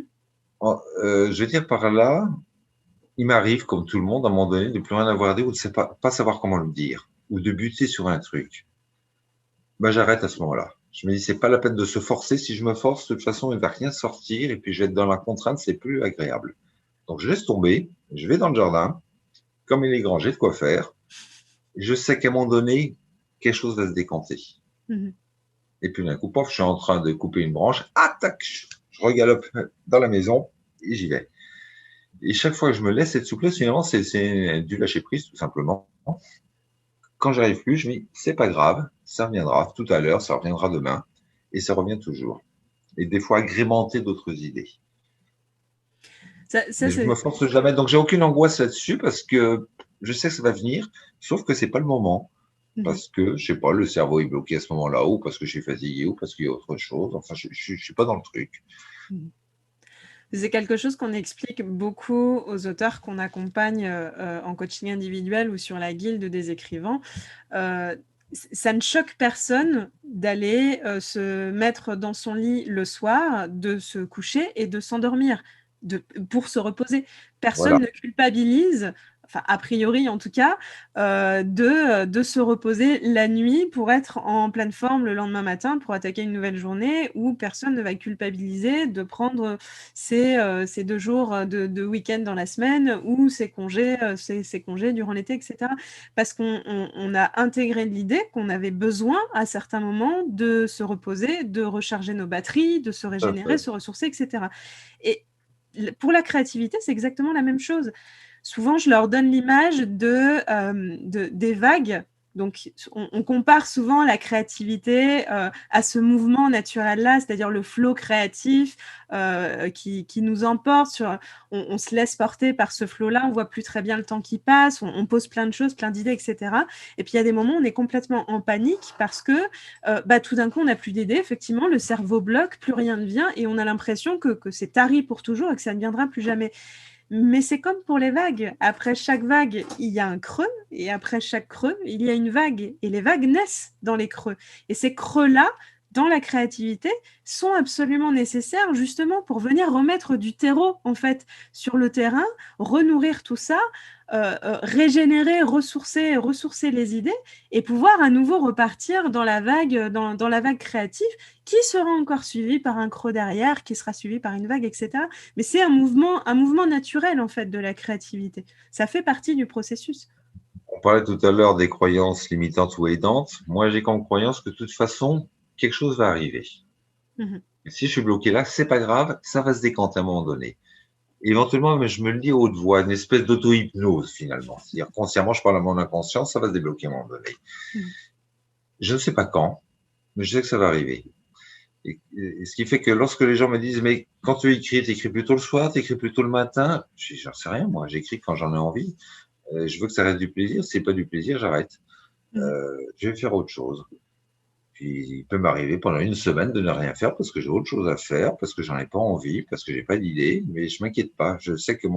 Je veux dire par là, il m'arrive, comme tout le monde, à un moment donné, de plus rien avoir à dire ou de pas savoir comment le dire, ou de buter sur un truc. Ben, j'arrête à ce moment-là. Je me dis, c'est pas la peine de se forcer. Si je me force, de toute façon, il ne va rien sortir et puis je vais être dans la contrainte, c'est plus agréable. Donc, je laisse tomber, je vais dans le jardin. Comme il est grand, j'ai de quoi faire. Et je sais qu'à un moment donné, quelque chose va se décanter. Mhm. Et puis d'un coup, pof, je suis en train de couper une branche. Ah, tac, je regalope dans la maison et j'y vais. Et chaque fois que je me laisse cette souplesse, finalement, c'est du lâcher prise, tout simplement. Quand j'arrive plus, je me dis, c'est pas grave, ça reviendra tout à l'heure, ça reviendra demain. Et ça revient toujours. Et des fois, agrémenter d'autres idées. Ça Mais je me c'est… force jamais. Donc, j'ai aucune angoisse là-dessus parce que je sais que ça va venir, sauf que c'est pas le moment. Mhm. Parce que, je sais pas, le cerveau est bloqué à ce moment-là, ou parce que je suis fatigué, ou parce qu'il y a autre chose. Enfin, je suis pas dans le truc. Mhm. C'est quelque chose qu'on explique beaucoup aux auteurs qu'on accompagne en coaching individuel ou sur la guilde des écrivains. Ça ne choque personne d'aller se mettre dans son lit le soir, de se coucher et de s'endormir pour se reposer. Personne Voilà. ne culpabilise, enfin a priori en tout cas, de se reposer la nuit pour être en pleine forme le lendemain matin pour attaquer une nouvelle journée, où personne ne va culpabiliser de prendre ces 2 jours de week-end dans la semaine ou ces congés durant l'été, etc. Parce qu'on a intégré l'idée qu'on avait besoin à certains moments de se reposer, de recharger nos batteries, de se Tout à régénérer, fait. se ressourcer, etc. Et pour la créativité, c'est exactement la même chose. Souvent, je leur donne l'image des vagues. Donc, on compare souvent la créativité à ce mouvement naturel-là, c'est-à-dire le flow créatif qui nous emporte. On se laisse porter par ce flow-là, on voit plus très bien le temps qui passe, on pose plein de choses, plein d'idées, etc. Et puis, il y a des moments où on est complètement en panique parce que tout d'un coup, on n'a plus d'idées. Effectivement, le cerveau bloque, plus rien ne vient et on a l'impression que c'est tari pour toujours et que ça ne viendra plus jamais. Mais c'est comme pour les vagues. Après chaque vague, il y a un creux, et après chaque creux, il y a une vague. Et les vagues naissent dans les creux. Et ces creux-là, dans la créativité, sont absolument nécessaires justement pour venir remettre du terreau, en fait, sur le terrain, renourrir tout ça, régénérer, ressourcer les idées, et pouvoir à nouveau repartir dans la vague, dans la vague créative, qui sera encore suivie par un creux derrière, qui sera suivi par une vague, etc. Mais c'est un mouvement naturel, en fait, de la créativité. Ça fait partie du processus. On parlait tout à l'heure des croyances limitantes ou aidantes. Moi, j'ai comme croyance que de toute façon, quelque chose va arriver. Mhm. Et si je suis bloqué là, c'est pas grave, ça va se décanter à un moment donné. Éventuellement, mais je me le dis à haute voix, une espèce d'auto-hypnose finalement. C'est-à-dire consciemment, je parle à mon inconscient, ça va se débloquer à un moment donné. Mhm. Je ne sais pas quand, mais je sais que ça va arriver. Et ce qui fait que lorsque les gens me disent, mais quand tu écris, tu écris plutôt le soir, tu écris plutôt le matin, je dis, j'en sais rien, moi, j'écris quand j'en ai envie. Je veux que ça reste du plaisir. Si c'est pas du plaisir, j'arrête. Mhm. Je vais faire autre chose. Puis il peut m'arriver pendant une semaine de ne rien faire parce que j'ai autre chose à faire, parce que j'en ai pas envie, parce que j'ai pas d'idée, mais je m'inquiète pas. Je sais que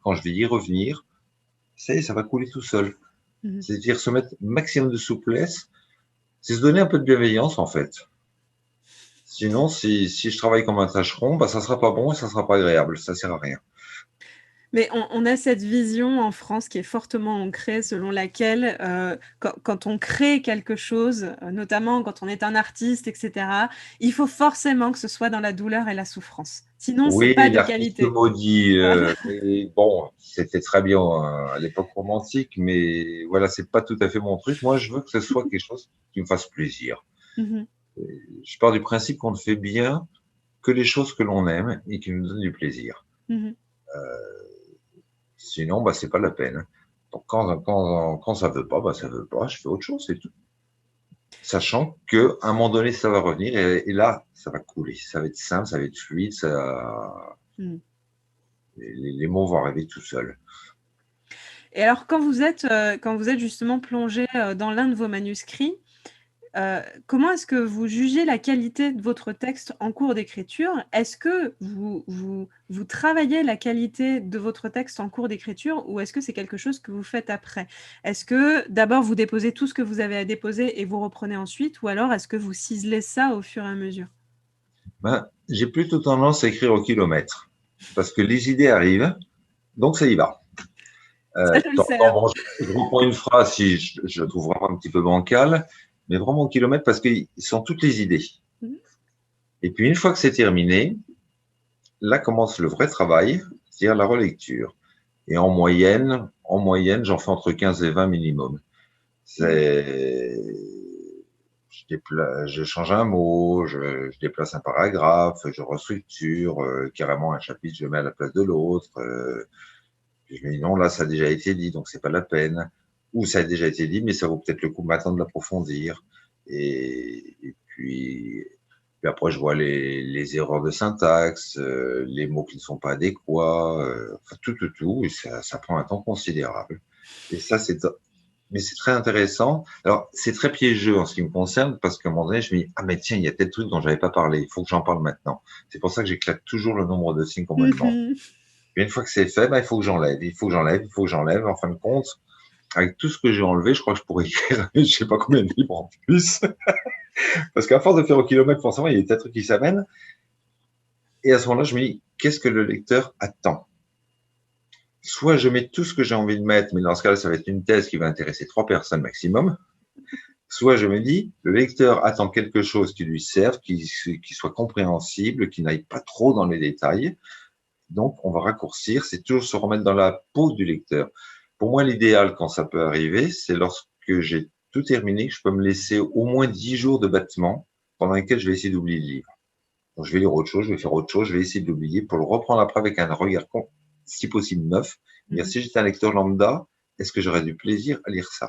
quand je vais y revenir, ça y est, ça va couler tout seul. Mhm. C'est-à-dire se mettre maximum de souplesse, c'est se donner un peu de bienveillance en fait. Sinon, si je travaille comme un tâcheron, bah, ça sera pas bon et ça sera pas agréable. Ça sert à rien. Mais on a cette vision en France qui est fortement ancrée, selon laquelle quand on crée quelque chose, notamment quand on est un artiste, etc., il faut forcément que ce soit dans la douleur et la souffrance. Sinon, c'est Oui, pas de l'artiste qualité. maudit. Voilà. Mais bon, c'était très bien à l'époque romantique, mais voilà, c'est pas tout à fait mon truc. Moi, je veux que ce soit quelque chose qui me fasse plaisir. Mhm. Je pars du principe qu'on ne fait bien que les choses que l'on aime et qui nous donnent du plaisir. Mhm. Sinon, bah, c'est pas la peine. Donc, quand ça veut pas, bah, ça veut pas. Je fais autre chose, c'est tout. Sachant que, à un moment donné, ça va revenir et là, ça va couler. Ça va être simple, ça va être fluide, Mhm. les mots vont arriver tout seuls. Et alors, quand vous êtes justement plongé dans l'un de vos manuscrits, comment est-ce que vous jugez la qualité de votre texte en cours d'écriture? Est-ce que vous travaillez la qualité de votre texte en cours d'écriture ou est-ce que c'est quelque chose que vous faites après? Est-ce que d'abord vous déposez tout ce que vous avez à déposer et vous reprenez ensuite ou alors est-ce que vous ciselez ça au fur et à mesure? Ben, j'ai plutôt tendance à écrire au kilomètre. Parce que les idées arrivent, donc ça y va. Ça, je le sais, hein. Bon, je reprends une phrase si je la trouve vraiment un petit peu bancale, mais vraiment au kilomètre parce qu'ils sont toutes les idées. Et puis, une fois que c'est terminé, là commence le vrai travail, c'est-à-dire la relecture. Et en moyenne, j'en fais entre 15 et 20 minimum. Je change un mot, je déplace un paragraphe, je restructure carrément un chapitre, je le mets à la place de l'autre. Je me dis non, là, ça a déjà été dit, donc c'est pas la peine. Ou ça a déjà été dit, mais ça vaut peut-être le coup maintenant de l'approfondir. Et puis après, je vois les erreurs de syntaxe, les mots qui ne sont pas adéquats, enfin, tout. Et ça prend un temps considérable. Et ça, mais c'est très intéressant. Alors, c'est très piégeux en ce qui me concerne, parce qu'à un moment donné, je me dis, ah, mais tiens, il y a tel truc dont j'avais pas parlé, il faut que j'en parle maintenant. C'est pour ça que j'éclate toujours le nombre de signes qu'on me demande. Mhm. Et une fois que c'est fait, il faut que j'enlève, il faut que j'enlève, il faut que j'enlève. En fin de compte, avec tout ce que j'ai enlevé, je crois que je pourrais écrire, je sais pas combien de livres en plus. Parce qu'à force de faire au kilomètre, forcément, il y a des tas de trucs qui s'amènent. Et à ce moment-là, je me dis, qu'est-ce que le lecteur attend? Soit je mets tout ce que j'ai envie de mettre, mais dans ce cas-là, ça va être une thèse qui va intéresser 3 personnes maximum. Soit je me dis, le lecteur attend quelque chose qui lui serve, qui soit compréhensible, qui n'aille pas trop dans les détails. Donc, on va raccourcir, c'est toujours se remettre dans la peau du lecteur. Pour moi, l'idéal, quand ça peut arriver, c'est lorsque j'ai tout terminé, que je peux me laisser au moins 10 jours de battement pendant lesquels je vais essayer d'oublier le livre. Donc, je vais lire autre chose, je vais faire autre chose, je vais essayer de l'oublier pour le reprendre après avec un regard, si possible, neuf. Dire, si j'étais un lecteur lambda, est-ce que j'aurais du plaisir à lire ça?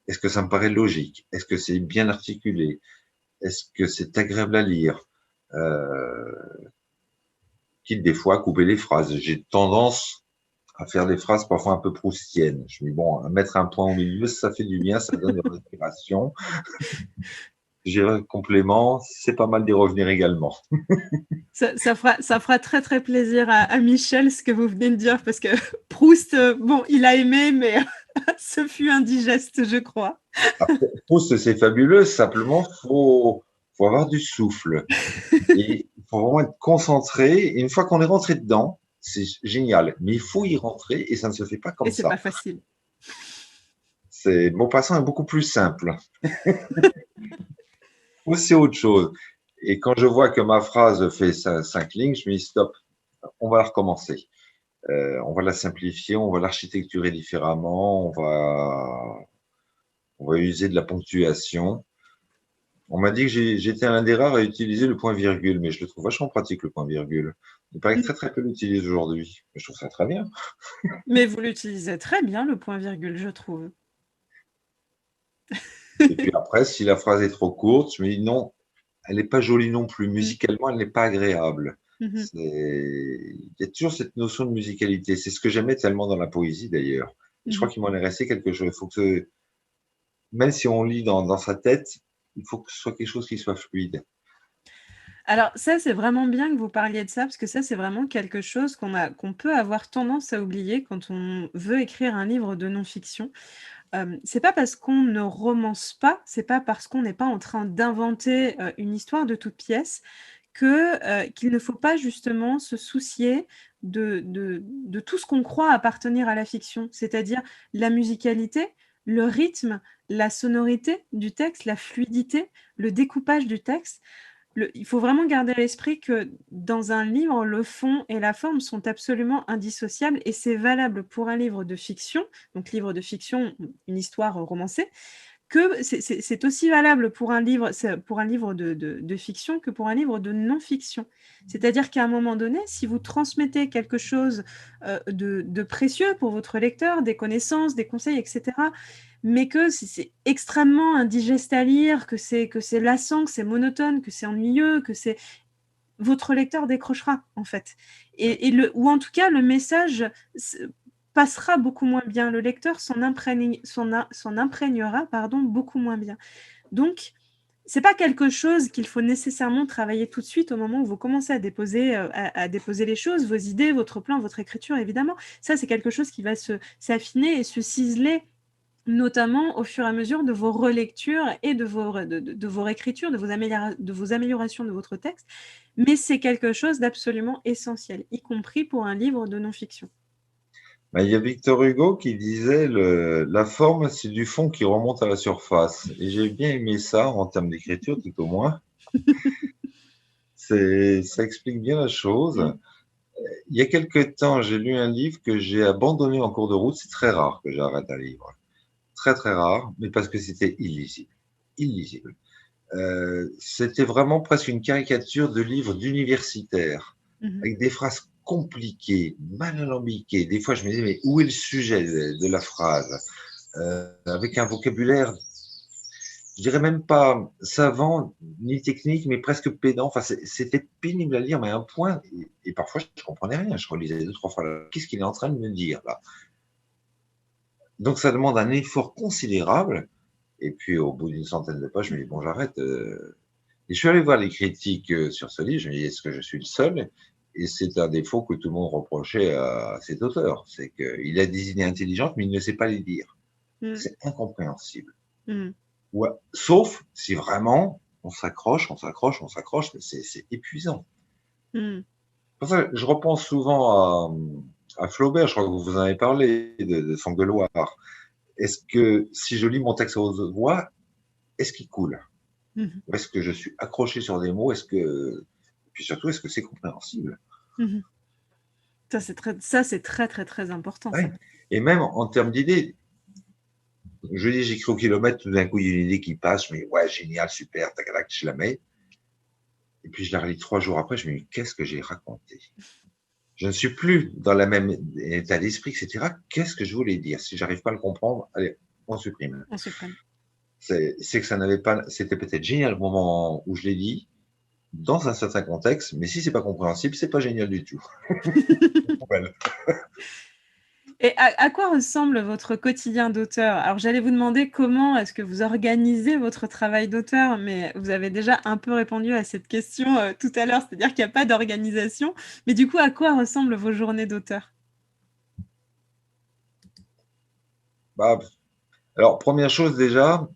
Est-ce que ça me paraît logique? Est-ce que c'est bien articulé? Est-ce que c'est agréable à lire? Quitte des fois à couper les phrases. J'ai tendance à faire des phrases parfois un peu proustiennes. Je me dis, bon, mettre un point au milieu, ça fait du bien, ça donne de l'inspiration. J'ai un complément, c'est pas mal d'y revenir également. Ça fera très très plaisir à Michel ce que vous venez de dire, parce que Proust, bon, il a aimé, mais ce fut indigeste, je crois. Après, Proust, c'est fabuleux, simplement, faut avoir du souffle. Et il faut vraiment être concentré. Et une fois qu'on est rentré dedans, c'est génial. Mais il faut y rentrer et ça ne se fait pas comme et c'est ça. pas facile. Maupassant est beaucoup plus simple. Ou c'est autre chose. Et quand je vois que ma phrase fait 5 lignes, je me dis stop, on va la recommencer. On va la simplifier, on va l'architecturer différemment, on va user de la ponctuation. On m'a dit que j'étais l'un des rares à utiliser le point-virgule, mais je le trouve vachement pratique, le point-virgule. Il paraît que très très peu l'utilisent aujourd'hui. Je trouve ça très bien. Mais vous l'utilisez très bien, le point-virgule, je trouve. Et puis après, si la phrase est trop courte, je me dis non, elle n'est pas jolie non plus. Musicalement, elle n'est pas agréable. Il y a toujours cette notion de musicalité. C'est ce que j'aimais tellement dans la poésie d'ailleurs. Je crois qu'il m'en est resté quelque chose. Il faut que même si on lit dans sa tête, il faut que ce soit quelque chose qui soit fluide. Alors ça, c'est vraiment bien que vous parliez de ça, parce que ça, c'est vraiment quelque chose qu'on peut avoir tendance à oublier quand on veut écrire un livre de non-fiction. C'est pas parce qu'on ne romance pas, c'est pas parce qu'on n'est pas en train d'inventer une histoire de toute pièce qu'il ne faut pas justement se soucier de tout ce qu'on croit appartenir à la fiction, c'est-à-dire la musicalité, le rythme, la sonorité du texte, la fluidité, le découpage du texte. Il faut vraiment garder à l'esprit que dans un livre, le fond et la forme sont absolument indissociables, et c'est valable pour un livre de fiction, donc livre de fiction, une histoire romancée, que c'est aussi valable pour un livre de fiction que pour un livre de non-fiction. C'est-à-dire qu'à un moment donné, si vous transmettez quelque chose de précieux pour votre lecteur, des connaissances, des conseils, etc., mais que c'est extrêmement indigeste à lire, que c'est lassant, que c'est monotone, que c'est ennuyeux, votre lecteur décrochera, en fait. Ou en tout cas, le message passera beaucoup moins bien. Le lecteur s'en imprégnera beaucoup moins bien. Donc, c'est pas quelque chose qu'il faut nécessairement travailler tout de suite au moment où vous commencez à déposer les choses, vos idées, votre plan, votre écriture, évidemment. Ça, c'est quelque chose qui va s'affiner et se ciseler, notamment au fur et à mesure de vos relectures et de vos réécritures, de vos améliorations de votre texte. Mais c'est quelque chose d'absolument essentiel, y compris pour un livre de non-fiction. Il y a Victor Hugo qui disait la forme, c'est du fond qui remonte à la surface. Et j'ai bien aimé ça en termes d'écriture, tout au moins. Ça explique bien la chose. Mm. Il y a quelque temps, j'ai lu un livre que j'ai abandonné en cours de route. C'est très rare que j'arrête un livre. Très, très rare, mais parce que c'était illisible. Illisible. C'était vraiment presque une caricature de livre d'universitaire, Mhm. avec des phrases compliquées, mal alambiquées. Des fois, je me disais, mais où est le sujet de la phrase? Avec un vocabulaire, je dirais même pas savant ni technique, mais presque pédant. Enfin, c'était pénible à lire, mais à un point, et parfois je comprenais rien. Je relisais deux, trois fois. Qu'est-ce qu'il est en train de me dire là? Donc ça demande un effort considérable. Et puis au bout d'une centaine de pages, je me dis bon, j'arrête. Et je suis allé voir les critiques sur ce livre. Je me dis est-ce que je suis le seul? Et c'est un défaut que tout le monde reprochait à cet auteur, c'est qu'il a des idées intelligentes, mais il ne sait pas les dire. Mm. C'est incompréhensible. Mm. Ouais. Sauf si vraiment on s'accroche, on s'accroche, on s'accroche, mais c'est épuisant. Mm. Pour ça, je repense souvent à Flaubert, je crois que vous en avez parlé, de Sang de Loire. Est-ce que si je lis mon texte à haute voix, est-ce qu'il coule? Mhm. Est-ce que je suis accroché sur des mots? Et puis surtout, est-ce que c'est compréhensible? Mhm. Ça, c'est très, très, très important, ça. Ouais. Et même en termes d'idées, je dis j'écris au kilomètre, tout d'un coup, il y a une idée qui passe, je me dis ouais, génial, super, tac, tac, je la mets. Et puis je la relis 3 jours après, je me dis qu'est-ce que j'ai raconté? Je ne suis plus dans le même état d'esprit, etc. Qu'est-ce que je voulais dire? Si j'arrive pas à le comprendre, allez, on supprime. On supprime. C'est que ça n'avait pas, c'était peut-être génial au moment où je l'ai dit, dans un certain contexte, mais si c'est pas compréhensible, c'est pas génial du tout. Et à quoi ressemble votre quotidien d'auteur? Alors, j'allais vous demander comment est-ce que vous organisez votre travail d'auteur, mais vous avez déjà un peu répondu à cette question tout à l'heure, c'est-à-dire qu'il n'y a pas d'organisation. Mais du coup, à quoi ressemblent vos journées d'auteur? Bah, alors, première chose déjà,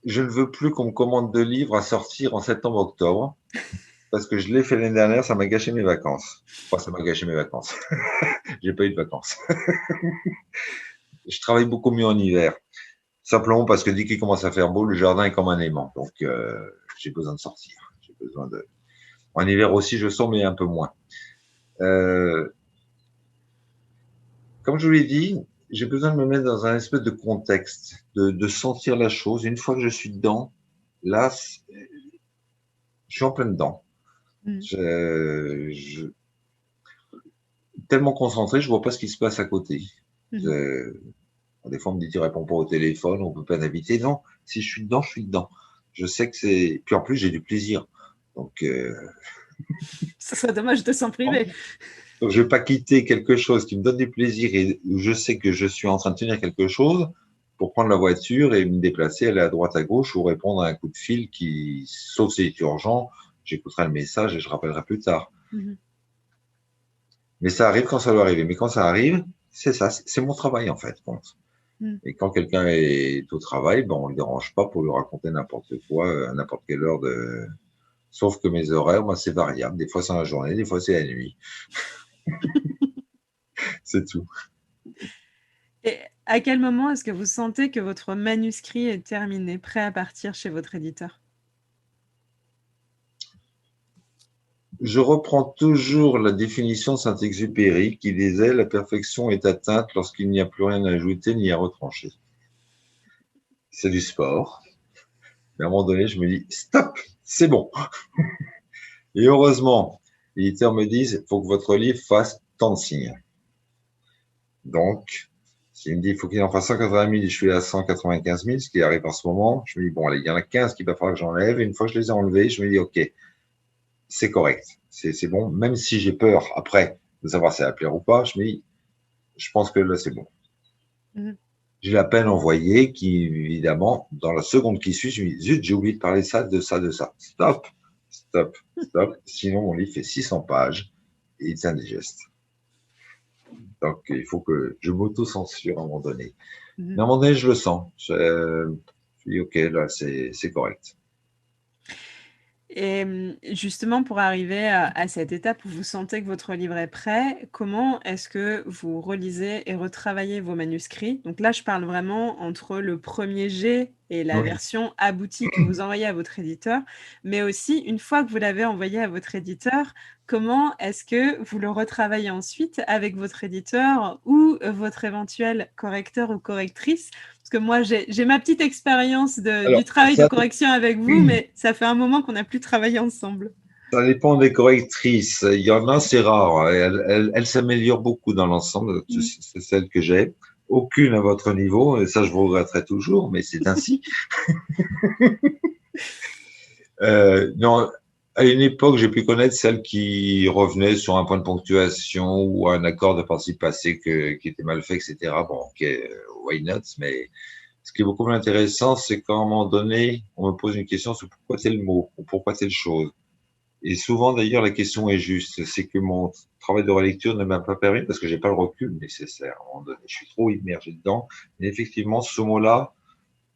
je ne veux plus qu'on me commande de livres à sortir en septembre-octobre, parce que je l'ai fait l'année dernière, ça m'a gâché mes vacances. Enfin, ça m'a gâché mes vacances. J'ai pas eu de vacances. Je travaille beaucoup mieux en hiver. Simplement parce que dès qu'il commence à faire beau, le jardin est comme un aimant. Donc, j'ai besoin de sortir. J'ai besoin de. En hiver aussi, je sors, mais un peu moins. Euh, Comme je vous l'ai dit, j'ai besoin de me mettre dans un espèce de contexte, de sentir la chose. Une fois que je suis dedans, là, je suis en plein dedans. Mm. Je tellement concentré, je vois pas ce qui se passe à côté. Mhm. Je, des fois, on me dit, tu réponds pas au téléphone, on peut pas t'inviter. Non, si je suis dedans, je suis dedans. Je sais que c'est. Puis en plus, j'ai du plaisir. Donc, Ce serait dommage de s'en priver. donc, je vais pas quitter quelque chose qui me donne du plaisir et où je sais que je suis en train de tenir quelque chose pour prendre la voiture et me déplacer, aller à droite, à gauche ou répondre à un coup de fil qui, sauf si c'est urgent, j'écouterai le message et je rappellerai plus tard. Mhm. Mais ça arrive quand ça doit arriver. Mais quand ça arrive, c'est ça, c'est mon travail en fait. Bon. Mm. Et quand quelqu'un est au travail, ben, on le dérange pas pour lui raconter n'importe quoi, à n'importe quelle heure de. Sauf que mes horaires, moi, c'est variable. Des fois, c'est la journée, des fois, c'est la nuit. C'est tout. Et à quel moment est-ce que vous sentez que votre manuscrit est terminé, prêt à partir chez votre éditeur? Je reprends toujours la définition de Saint-Exupéry qui disait la perfection est atteinte lorsqu'il n'y a plus rien à ajouter ni à retrancher. C'est du sport. Mais à un moment donné, je me dis stop, c'est bon. Et heureusement, les éditeurs me disent il faut que votre livre fasse tant de signes. Donc, s'il me dit il faut qu'il en fasse 180 000 et je suis à 195 000, ce qui arrive en ce moment, je me dis bon, allez, il y en a 15 qu'il va falloir que j'enlève. Et une fois que je les ai enlevés, je me dis ok, c'est correct, c'est bon. Même si j'ai peur après de savoir si ça va plaire ou pas, je me dis je pense que là, c'est bon. Mhm. J'ai la peine envoyée qui, évidemment, dans la seconde qui suit, je me dis, zut, j'ai oublié de parler de ça, de ça, de ça. Stop, stop, stop. Sinon, mon livre fait 600 pages et il est indigeste. Donc, il faut que je m'auto-censure à un moment donné. Mhm. Mais à un moment donné, je le sens. Je dis, OK, là, c'est correct. Et justement, pour arriver à cette étape où vous sentez que votre livre est prêt, comment est-ce que vous relisez et retravaillez vos manuscrits? Donc là, je parle vraiment entre le premier jet et la Oui. version aboutie que vous envoyez à votre éditeur, mais aussi une fois que vous l'avez envoyé à votre éditeur, comment est-ce que vous le retravaillez ensuite avec votre éditeur ou votre éventuel correcteur ou correctrice? Parce que moi, j'ai ma petite expérience Alors, du travail de ça, correction avec vous, mais ça fait un moment qu'on n'a plus travaillé ensemble. ça dépend des correctrices. Il y en a, c'est rare. Elles s'améliorent beaucoup dans l'ensemble. Mm. C'est celle que j'ai. Aucune à votre niveau, et ça, je vous regretterai toujours, mais c'est ainsi. Non, à une époque, j'ai pu connaître celles qui revenaient sur un point de ponctuation ou un accord de participe passé qui était mal fait, etc. Bon, ok, why not? Mais ce qui est beaucoup plus intéressant, c'est qu'à un moment donné, on me pose une question sur pourquoi tel mot ou pourquoi telle chose. Et souvent, d'ailleurs, la question est juste. C'est que mon travail de relecture ne m'a pas permis, parce que j'ai pas le recul nécessaire. À un moment donné, je suis trop immergé dedans. Mais effectivement, ce mot-là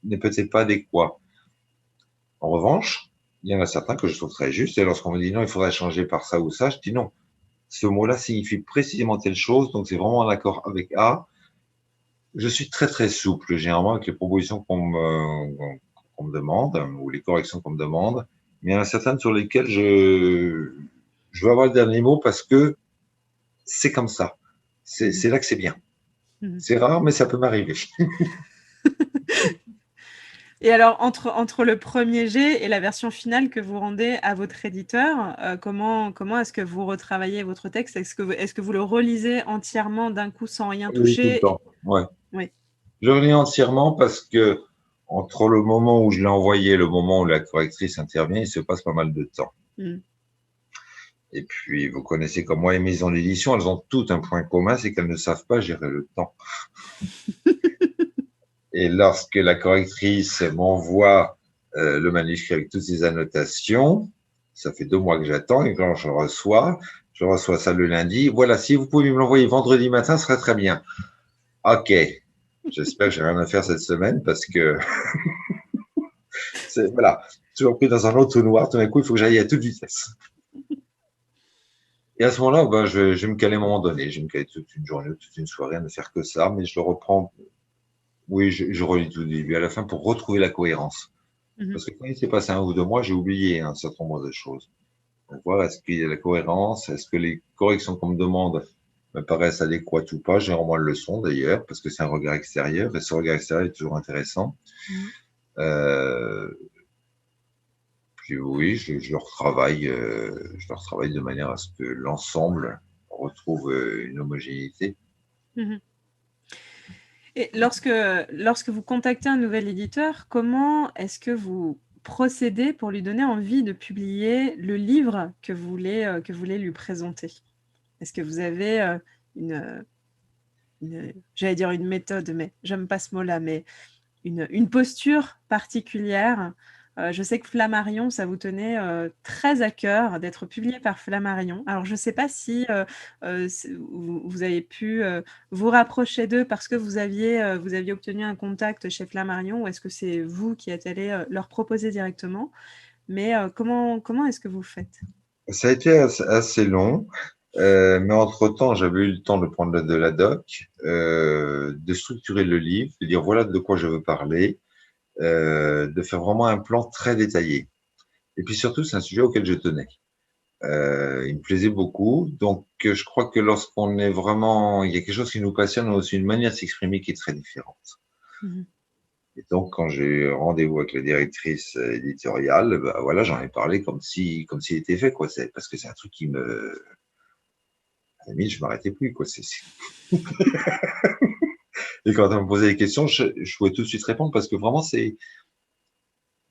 n'est peut-être pas adéquat. En revanche, il y en a certains que je trouve très justes. Et lorsqu'on me dit non, il faudrait changer par ça ou ça, je dis non. Ce mot-là signifie précisément telle chose, donc c'est vraiment en accord avec A. Je suis très très souple, généralement, avec les propositions qu'on me demande, ou les corrections qu'on me demande. Mais il y en a certaines sur lesquelles je veux avoir le dernier mot parce que c'est comme ça. Mhm. C'est là que c'est bien. Mhm. C'est rare, mais ça peut m'arriver. Et alors, entre le premier jet et la version finale que vous rendez à votre éditeur, comment est-ce que vous retravaillez votre texte? Est-ce que vous le relisez entièrement d'un coup sans rien Oui, tout le toucher? temps. Ouais. Oui. Je relis entièrement parce que entre le moment où je l'ai envoyé et le moment où la correctrice intervient, il se passe pas mal de temps. Mhm. Et puis, vous connaissez comme moi les maisons d'édition, elles ont tout un point commun, c'est qu'elles ne savent pas gérer le temps. Et lorsque la correctrice m'envoie le manuscrit avec toutes ses annotations, ça fait 2 mois que j'attends, et quand je reçois ça le lundi. Voilà, si vous pouvez me l'envoyer vendredi matin, ce serait très bien. Ok, j'espère que j'ai rien à faire cette semaine parce que c'est voilà, toujours pris dans un autre noir. Tout d'un coup, il faut que j'aille à toute vitesse. Et à ce moment-là, ben, je vais me caler à un moment donné. Je vais me caler toute une journée, toute une soirée à ne faire que ça, mais je le reprends. Oui, je relis tout du début à la fin pour retrouver la cohérence. Mhm. Parce que quand il s'est passé 1 ou 2 mois, j'ai oublié un certain nombre de choses. Donc voir est-ce qu'il y a la cohérence, est-ce que les corrections qu'on me demande me paraissent adéquates ou pas. Généralement, elles le sont d'ailleurs, parce que c'est un regard extérieur, et ce regard extérieur est toujours intéressant. Mhm. Euh, Puis oui, je le retravaille de manière à ce que l'ensemble retrouve une homogénéité. Mhm. Et lorsque vous contactez un nouvel éditeur, comment est-ce que vous procédez pour lui donner envie de publier le livre que vous voulez lui présenter? Est-ce que vous avez une, j'allais dire une méthode, mais j'aime pas ce mot-là, mais une posture particulière? Je sais que Flammarion, ça vous tenait très à cœur d'être publié par Flammarion. Alors, je ne sais pas si vous avez pu vous rapprocher d'eux parce que vous aviez obtenu un contact chez Flammarion, ou est-ce que c'est vous qui êtes allé leur proposer directement? Mais comment est-ce que vous faites? Ça a été assez long, mais entre-temps, j'avais eu le temps de prendre de la doc, de structurer le livre, de dire voilà de quoi je veux parler, de faire vraiment un plan très détaillé. Et puis surtout, c'est un sujet auquel je tenais. Il me plaisait beaucoup. Donc, je crois que lorsqu'on est vraiment, il y a quelque chose qui nous passionne, on a aussi une manière de s'exprimer qui est très différente. Mhm. Et donc, quand j'ai eu rendez-vous avec la directrice éditoriale, bah, voilà, j'en ai parlé comme s'il était fait, quoi. C'est, parce que c'est un truc qui me, à la limite, je m'arrêtais plus, quoi. Et quand on me posait des questions, je pouvais tout de suite répondre parce que vraiment, c'est,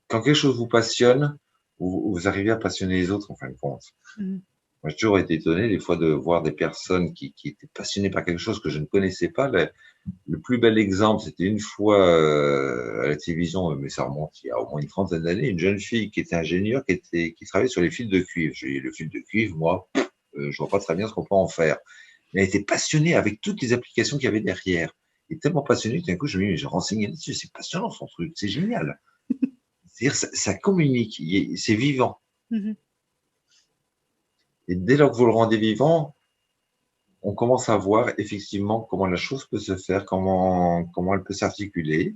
quand quelque chose vous passionne, vous arrivez à passionner les autres, en fin de compte. Mhm. Moi, j'ai toujours été étonné, des fois, de voir des personnes qui étaient passionnées par quelque chose que je ne connaissais pas. Le plus bel exemple, c'était une fois à la télévision, mais ça remonte il y a au moins une trentaine d'années, une jeune fille qui était ingénieure, qui travaillait sur les fils de cuivre. J'ai dit, le fil de cuivre, moi, je vois pas très bien ce qu'on peut en faire. Mais elle était passionnée avec toutes les applications qu'il y avait derrière. Et tellement passionnée, tout d'un coup, je me dis, j'ai renseigné là-dessus, c'est passionnant son truc, c'est génial. C'est-à-dire, ça communique, c'est vivant. Mhm. Et dès lors que vous le rendez vivant, on commence à voir effectivement comment la chose peut se faire, comment elle peut s'articuler.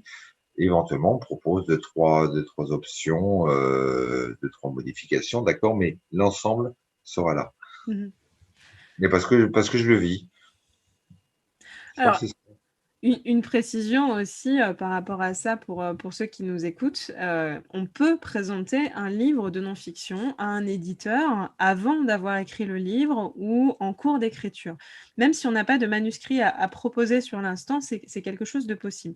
Et éventuellement, on propose deux, trois options, deux, trois modifications, d'accord, mais l'ensemble sera là. Mhm. Mais parce que je le vis. Je crois que Alors, c'est ça. une précision aussi par rapport à ça pour ceux qui nous écoutent. On peut présenter un livre de non-fiction à un éditeur avant d'avoir écrit le livre ou en cours d'écriture. Même si on n'a pas de manuscrit à proposer sur l'instant, c'est quelque chose de possible.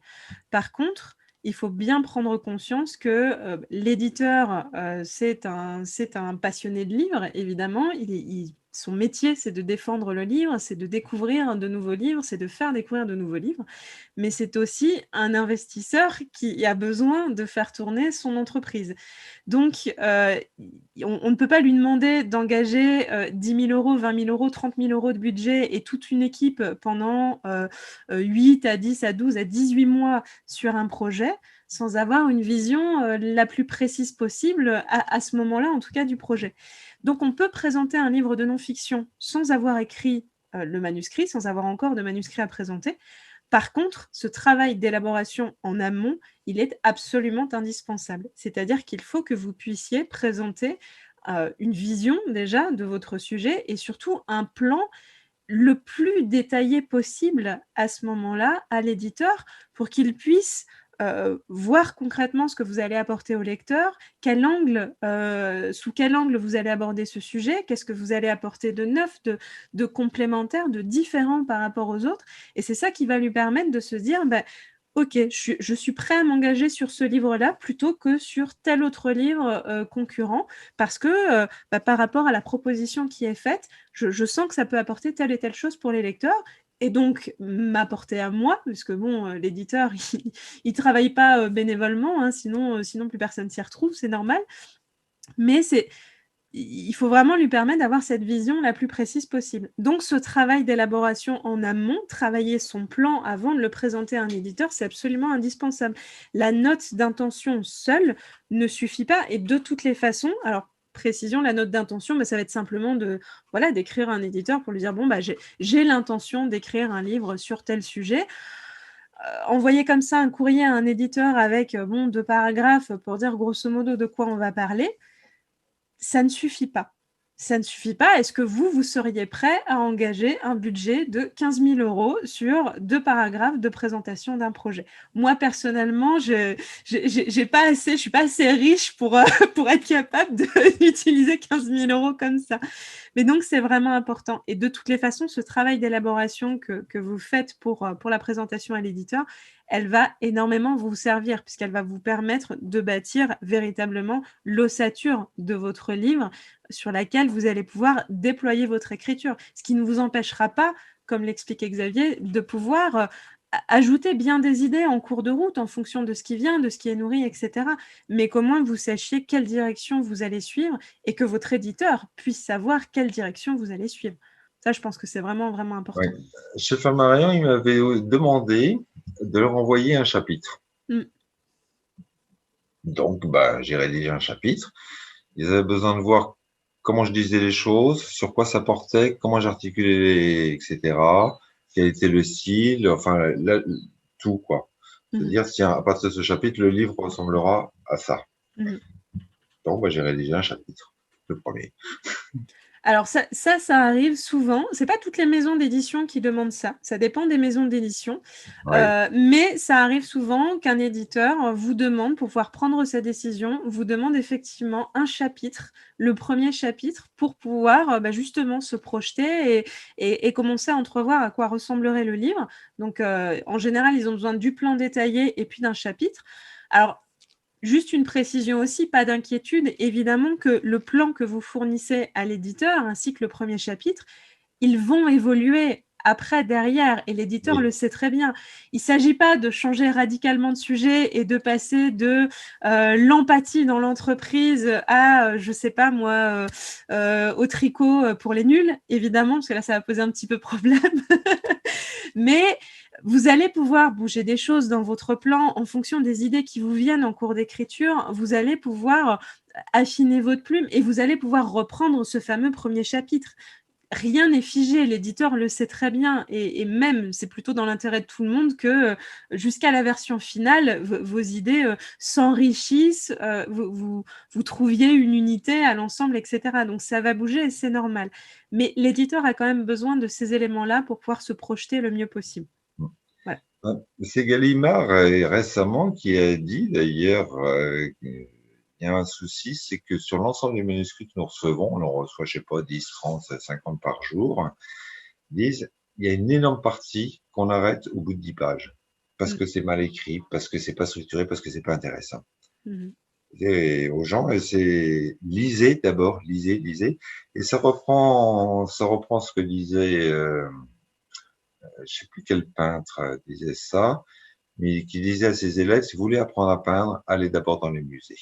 Par contre, il faut bien prendre conscience que l'éditeur, c'est un passionné de livres, évidemment. Son métier, c'est de défendre le livre, c'est de découvrir de nouveaux livres, c'est de faire découvrir de nouveaux livres. Mais c'est aussi un investisseur qui a besoin de faire tourner son entreprise. Donc, on ne peut pas lui demander d'engager 10 000 euros, 20 000 euros, 30 000 euros de budget et toute une équipe pendant 8 à 10 à 12 à 18 mois sur un projet sans avoir une vision la plus précise possible à ce moment-là, en tout cas, du projet. Donc, on peut présenter un livre de non-fiction sans avoir écrit le manuscrit, sans avoir encore de manuscrit à présenter. Par contre, ce travail d'élaboration en amont, il est absolument indispensable. C'est-à-dire qu'il faut que vous puissiez présenter une vision déjà de votre sujet et surtout un plan le plus détaillé possible à ce moment-là à l'éditeur pour qu'il puisse voir concrètement ce que vous allez apporter au lecteur, sous quel angle vous allez aborder ce sujet, qu'est-ce que vous allez apporter de neuf, de complémentaire, de différent par rapport aux autres. Et c'est ça qui va lui permettre de se dire, ok, je suis prêt à m'engager sur ce livre-là plutôt que sur tel autre livre concurrent, parce que par rapport à la proposition qui est faite, je sens que ça peut apporter telle et telle chose pour les lecteurs, et donc m'apporter à moi, parce que bon, l'éditeur, il travaille pas bénévolement, hein, sinon plus personne s'y retrouve, c'est normal, mais il faut vraiment lui permettre d'avoir cette vision la plus précise possible. Donc, ce travail d'élaboration en amont, travailler son plan avant de le présenter à un éditeur, c'est absolument indispensable. La note d'intention seule ne suffit pas, et de toutes les façons, alors précision, la note d'intention, ça va être simplement d'écrire à un éditeur pour lui dire, bon, j'ai l'intention d'écrire un livre sur tel sujet. Envoyer comme ça un courrier à un éditeur avec 2 paragraphes pour dire grosso modo de quoi on va parler, ça ne suffit pas. Ça ne suffit pas. Est-ce que vous seriez prêt à engager un budget de 15 000 euros sur 2 paragraphes de présentation d'un projet? Moi, personnellement, je ne suis pas assez riche pour être capable d'utiliser 15 000 euros comme ça. Mais donc, c'est vraiment important. Et de toutes les façons, ce travail d'élaboration que vous faites pour la présentation à l'éditeur, elle va énormément vous servir puisqu'elle va vous permettre de bâtir véritablement l'ossature de votre livre sur laquelle vous allez pouvoir déployer votre écriture. Ce qui ne vous empêchera pas, comme l'expliquait Xavier, de pouvoir ajouter bien des idées en cours de route en fonction de ce qui vient, de ce qui est nourri, etc. Mais qu'au moins vous sachiez quelle direction vous allez suivre et que votre éditeur puisse savoir quelle direction vous allez suivre. Ça, je pense que c'est vraiment, vraiment important. Ouais. Chez Flammarion, il m'avait demandé de leur envoyer un chapitre. Donc, j'ai rédigé un chapitre. Ils avaient besoin de voir comment je disais les choses, sur quoi ça portait, comment j'articulais, etc. Quel était le style, enfin, là, tout, quoi. C'est-à-dire, tiens, à partir de ce chapitre, le livre ressemblera à ça. Donc, j'ai rédigé un chapitre, le premier. Alors ça arrive souvent. C'est pas toutes les maisons d'édition qui demandent ça. Ça dépend des maisons d'édition. Ouais. Mais ça arrive souvent qu'un éditeur vous demande, pour pouvoir prendre sa décision, vous demande effectivement un chapitre, le premier chapitre, pour pouvoir justement se projeter et commencer à entrevoir à quoi ressemblerait le livre. Donc, en général, ils ont besoin du plan détaillé et puis d'un chapitre. Alors, juste une précision aussi, pas d'inquiétude. Évidemment que le plan que vous fournissez à l'éditeur, ainsi que le premier chapitre, ils vont évoluer après, derrière, et l'éditeur le sait très bien. Il ne s'agit pas de changer radicalement de sujet et de passer de l'empathie dans l'entreprise à, je ne sais pas moi, au tricot pour les nuls, évidemment, parce que là, ça va poser un petit peu problème. Mais Vous allez pouvoir bouger des choses dans votre plan en fonction des idées qui vous viennent en cours d'écriture. Vous allez pouvoir affiner votre plume et vous allez pouvoir reprendre ce fameux premier chapitre. Rien n'est figé, l'éditeur le sait très bien, et même, c'est plutôt dans l'intérêt de tout le monde que jusqu'à la version finale, vos idées s'enrichissent, vous trouviez une unité à l'ensemble, etc. Donc ça va bouger et c'est normal. Mais l'éditeur a quand même besoin de ces éléments-là pour pouvoir se projeter le mieux possible. Voilà. C'est Gallimard récemment qui a dit d'ailleurs qu'il y a un souci, c'est que sur l'ensemble des manuscrits que nous recevons, on en reçoit, je sais pas, 10, 30, 50 par jour, disent il y a une énorme partie qu'on arrête au bout de 10 pages parce que c'est mal écrit, parce que c'est pas structuré, parce que c'est pas intéressant. Et aux gens, c'est lisez d'abord, lisez, et ça reprend ce que disait je sais plus quel peintre disait ça, mais qui disait à ses élèves, si vous voulez apprendre à peindre, allez d'abord dans les musées.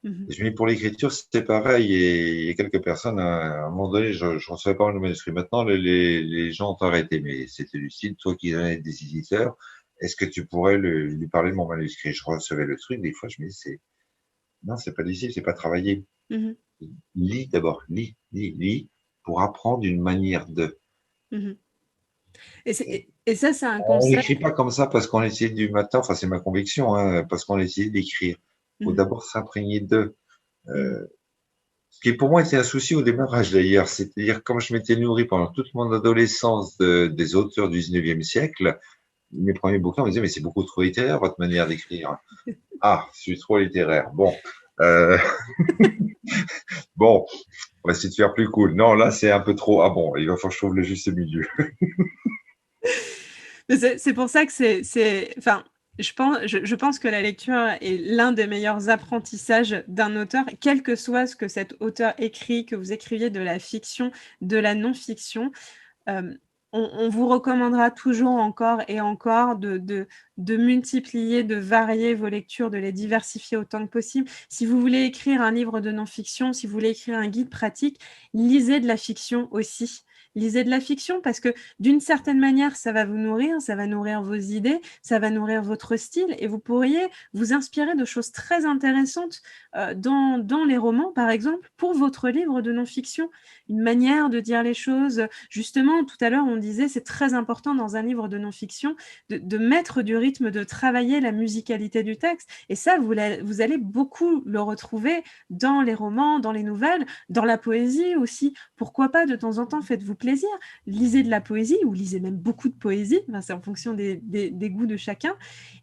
Et je me dis, pour l'écriture, c'était pareil, et il y a quelques personnes, à un moment donné, je recevais pas mal de manuscrits. Maintenant, les gens ont arrêté, mais c'était lucide, toi qui es des éditeurs, est-ce que tu pourrais lui parler de mon manuscrit? Je recevais le truc, des fois, je me dis, non, c'est pas lisible, c'est pas travaillé. Lis d'abord, lis, pour apprendre une manière de. Et ça, c'est un On concept. n'écrit pas comme ça parce qu'on essaie du matin, enfin c'est ma conviction, hein, parce qu'on essaie d'écrire. Il faut d'abord s'imprégner d'eux. Ce qui pour moi était un souci au démarrage d'ailleurs, c'est-à-dire comme je m'étais nourri pendant toute mon adolescence des auteurs du 19e siècle, mes premiers bouquins me disaient mais c'est beaucoup trop littéraire votre manière d'écrire. Ah, je suis trop littéraire. Bon, bon, on va essayer de faire plus cool. Non, là c'est un peu trop. Ah bon, il va falloir que je trouve le juste milieu. C'est pour ça que enfin, je pense que la lecture est l'un des meilleurs apprentissages d'un auteur, quel que soit ce que cet auteur écrit, que vous écriviez de la fiction, de la non-fiction. On vous recommandera toujours encore et encore de multiplier, de varier vos lectures, de les diversifier autant que possible. Si vous voulez écrire un livre de non-fiction, si vous voulez écrire un guide pratique, lisez de la fiction aussi. Lisez de la fiction parce que d'une certaine manière, ça va vous nourrir, ça va nourrir vos idées, ça va nourrir votre style et vous pourriez vous inspirer de choses très intéressantes dans les romans, par exemple, pour votre livre de non-fiction. Une manière de dire les choses. Justement, tout à l'heure, on disait c'est très important dans un livre de non-fiction de mettre du rythme, de travailler la musicalité du texte. Et ça, vous allez beaucoup le retrouver dans les romans, dans les nouvelles, dans la poésie aussi. Pourquoi pas, de temps en temps, faites-vous plaisir. Lisez de la poésie ou lisez même beaucoup de poésie. Enfin, c'est en fonction des goûts de chacun.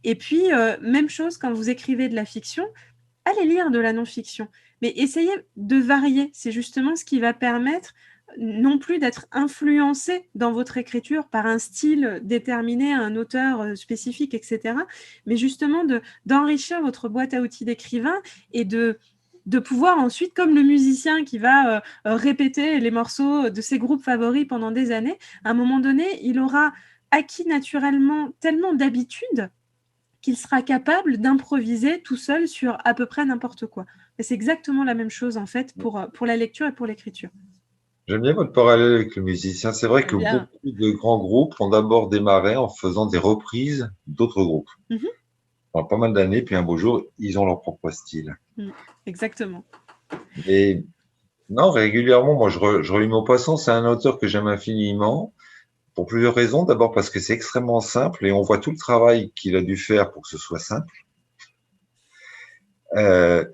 Et puis, même chose quand vous écrivez de la fiction, allez lire de la non-fiction. Mais essayez de varier. C'est justement ce qui va permettre non plus d'être influencé dans votre écriture par un style déterminé, un auteur spécifique, etc. Mais justement d'enrichir votre boîte à outils d'écrivain et de pouvoir ensuite, comme le musicien qui va répéter les morceaux de ses groupes favoris pendant des années, à un moment donné, il aura acquis naturellement tellement d'habitude qu'il sera capable d'improviser tout seul sur à peu près n'importe quoi. Et c'est exactement la même chose, en fait, pour la lecture et pour l'écriture. J'aime bien votre parallèle avec le musicien. C'est vrai que beaucoup de grands groupes ont d'abord démarré en faisant des reprises d'autres groupes. Pendant pas mal d'années, puis un beau jour, ils ont leur propre style. Exactement. Et non, régulièrement, moi, je relis Maupassant, c'est un auteur que j'aime infiniment, pour plusieurs raisons. D'abord parce que c'est extrêmement simple et on voit tout le travail qu'il a dû faire pour que ce soit simple.